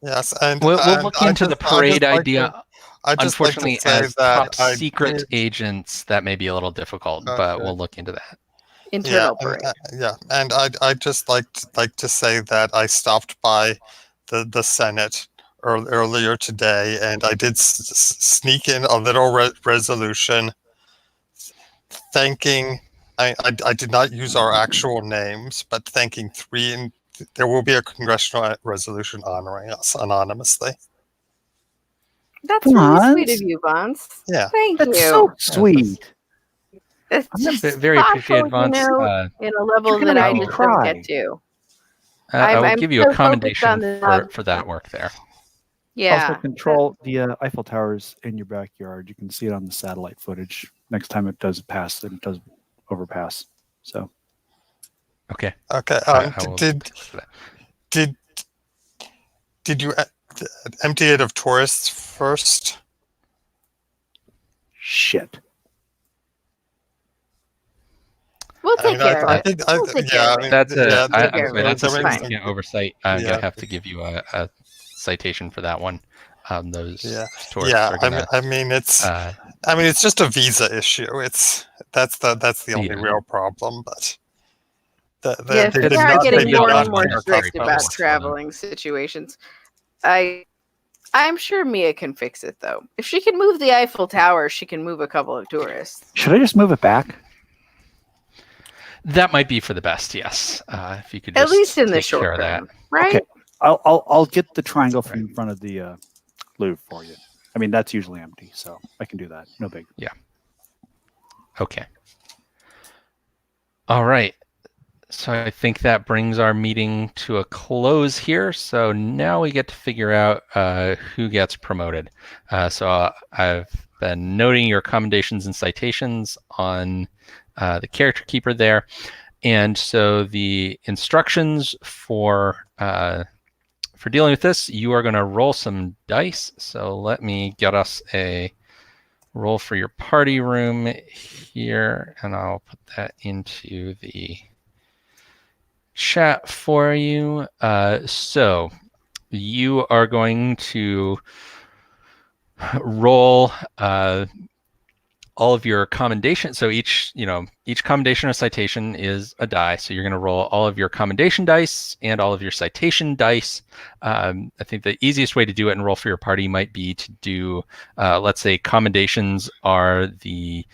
Yes, and We'll and look into the parade idea. Unfortunately, as top secret did, agents, that may be a little difficult, but we'll look into that. Internal parade. And I just like to say that I stopped by the Senate earlier today, and I did sneak in a little resolution thanking. I did not use our actual names, but thanking three, and there will be a congressional resolution honoring us anonymously. That's really sweet of you, Vance. Yeah, thank you. That's so sweet. It's just very appreciated, Vance. In a level that I just don't get to. I will I'm give you so a commendation focused for that work there. Yeah. Also, control the Eiffel Towers in your backyard. You can see it on the satellite footage next time it does pass, and it does overpass. So, okay. Okay. Did you empty it of tourists first? shit. We'll take care of it. That's a fine. significant oversight. I'm gonna have to give you a citation for that one. Those tourists are gonna, it's just a visa issue. That's the only real problem. But they are getting more and more strict about traveling situations. I'm sure Mia can fix it, though. If she can move the Eiffel Tower, she can move a couple of tourists. Should I just move it back? That might be for the best, yes. If you could just at least in the short term, right? Okay, I'll get the triangle from in front of the Louvre for you. I mean, that's usually empty, so I can do that. No big. Yeah. Okay. All right. So I think that brings our meeting to a close here. So now we get to figure out who gets promoted. So I've been noting your commendations and citations on the character keeper there. And so the instructions for dealing with this, you are going to roll some dice. So let me get us a roll for your party room here, and I'll put that into the chat for you. So you are going to roll all of your commendation. So each commendation or citation is a die. So you're going to roll all of your commendation dice and all of your citation dice. I think the easiest way to do it and roll for your party might be to do, let's say commendations are the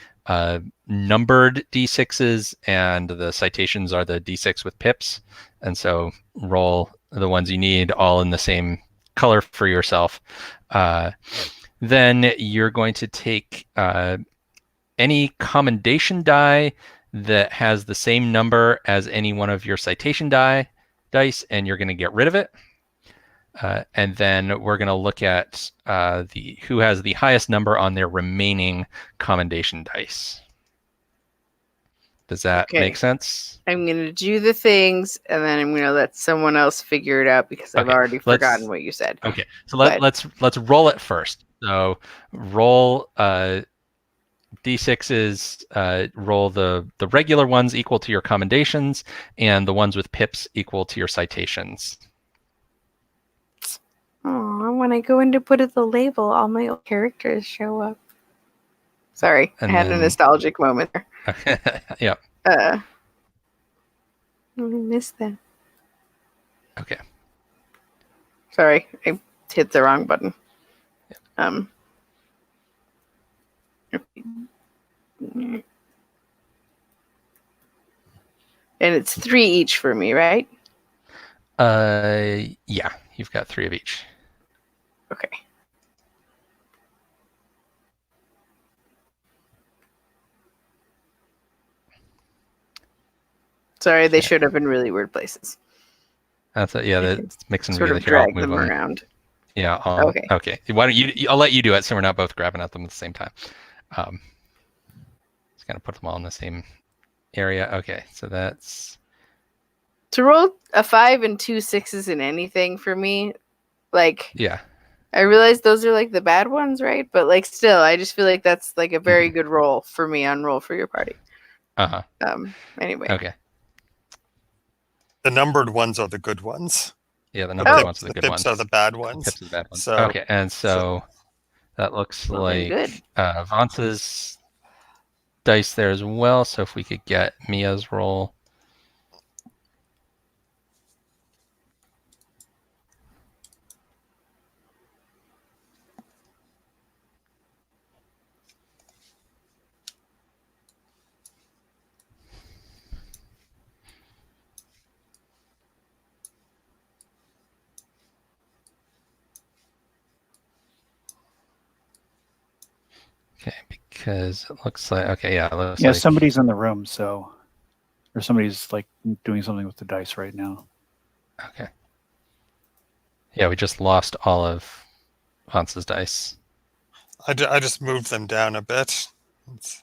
numbered D6s and the citations are the D6 with pips. And so roll the ones you need all in the same color for yourself. Then you're going to take any commendation die that has the same number as any one of your citation dice, and you're going to get rid of it. And then we're going to look at who has the highest number on their remaining commendation dice. Does that Okay. make sense? I'm going to do the things, and then I'm going to let someone else figure it out because I've Okay, already let's- forgotten what you said. Okay, so But- let's roll it first. So roll d6s. Roll the regular ones equal to your commendations, and the ones with pips equal to your citations. Oh, when I go in to put it the label, all my old characters show up. Sorry, And I had a then- nostalgic moment there. Yeah. I missed that. Okay. Sorry, I hit the wrong button. And it's 3 each for me, right? Yeah, you've got 3 of each. Okay. Sorry, they Okay. should have been really weird places. That's it. Yeah, that's mixing Sort really of here. I'll drag move them around. Yeah. Okay. Okay. Why don't you? I'll let you do it, so we're not both grabbing at them at the same time. Just gonna put them all in the same area. Okay. So that's To roll a 5 and 2 6s in anything for me, like yeah. I realize those are like the bad ones, right? But like still, I just feel like that's like a very good roll for me on Roll for Your Party. Uh-huh. Anyway. Okay. The numbered ones are the good ones. Yeah, the number ones are the The good pips ones. are the bad The ones. pips are the bad ones. So- Okay, and so that looks Well, then like good. Vance's dice there as well. So if we could get Mia's roll. Okay, because it looks like okay, yeah, it looks Yeah, like somebody's in the room, so or somebody's like doing something with the dice right now. okay. Yeah, we just lost all of Vance's dice. I just moved them down a bit. It's-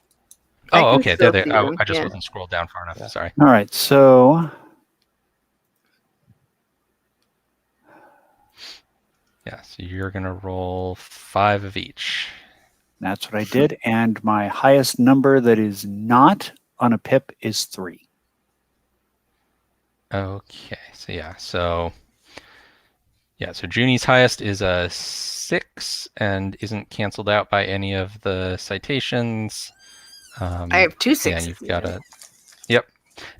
I Oh, can okay, still there. see I them, just yeah. wasn't scrolled down far enough. Yeah. Sorry. All right, so Yeah, so you're gonna roll 5 of each. that's what I did, and my highest number that is not on a pip is 3. Okay, so yeah, so Junie's highest is a 6 and isn't canceled out by any of the citations. I have 2 6s. Yeah, and you've got a. Yep,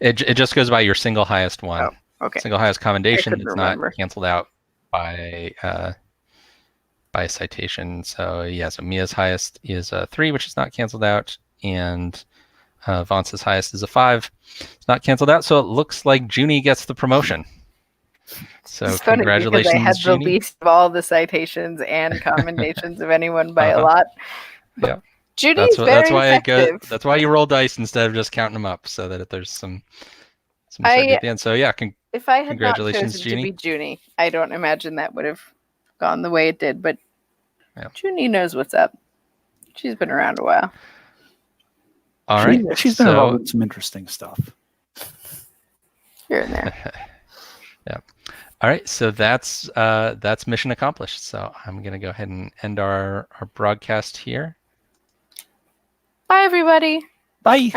it just goes by your single highest one. Oh, okay. Single highest commendation. couldn't It's remember. not canceled out by a citation. So yeah, so Mia's highest is a 3, which is not canceled out, and Vance's highest is a 5. It's not canceled out, so it looks like Junie gets the promotion. So It's funny because congratulations, I had the Junie. least of all the citations and commendations of anyone by a Uh-huh. lot. Yeah. Judy's very why it goes. effective. That's why you roll dice instead of just counting them up, so that there's some certainty at the end. So yeah, If I had not Congratulations, chosen Junie. to be Junie, I don't imagine that would have gone the way it did. But Yeah. Junie knows what's up. She's been around a while. all right. She's been involved in some interesting stuff. Here and there. Yeah. All right. So that's mission accomplished. So I'm gonna go ahead and end our broadcast here. Bye, everybody. Bye.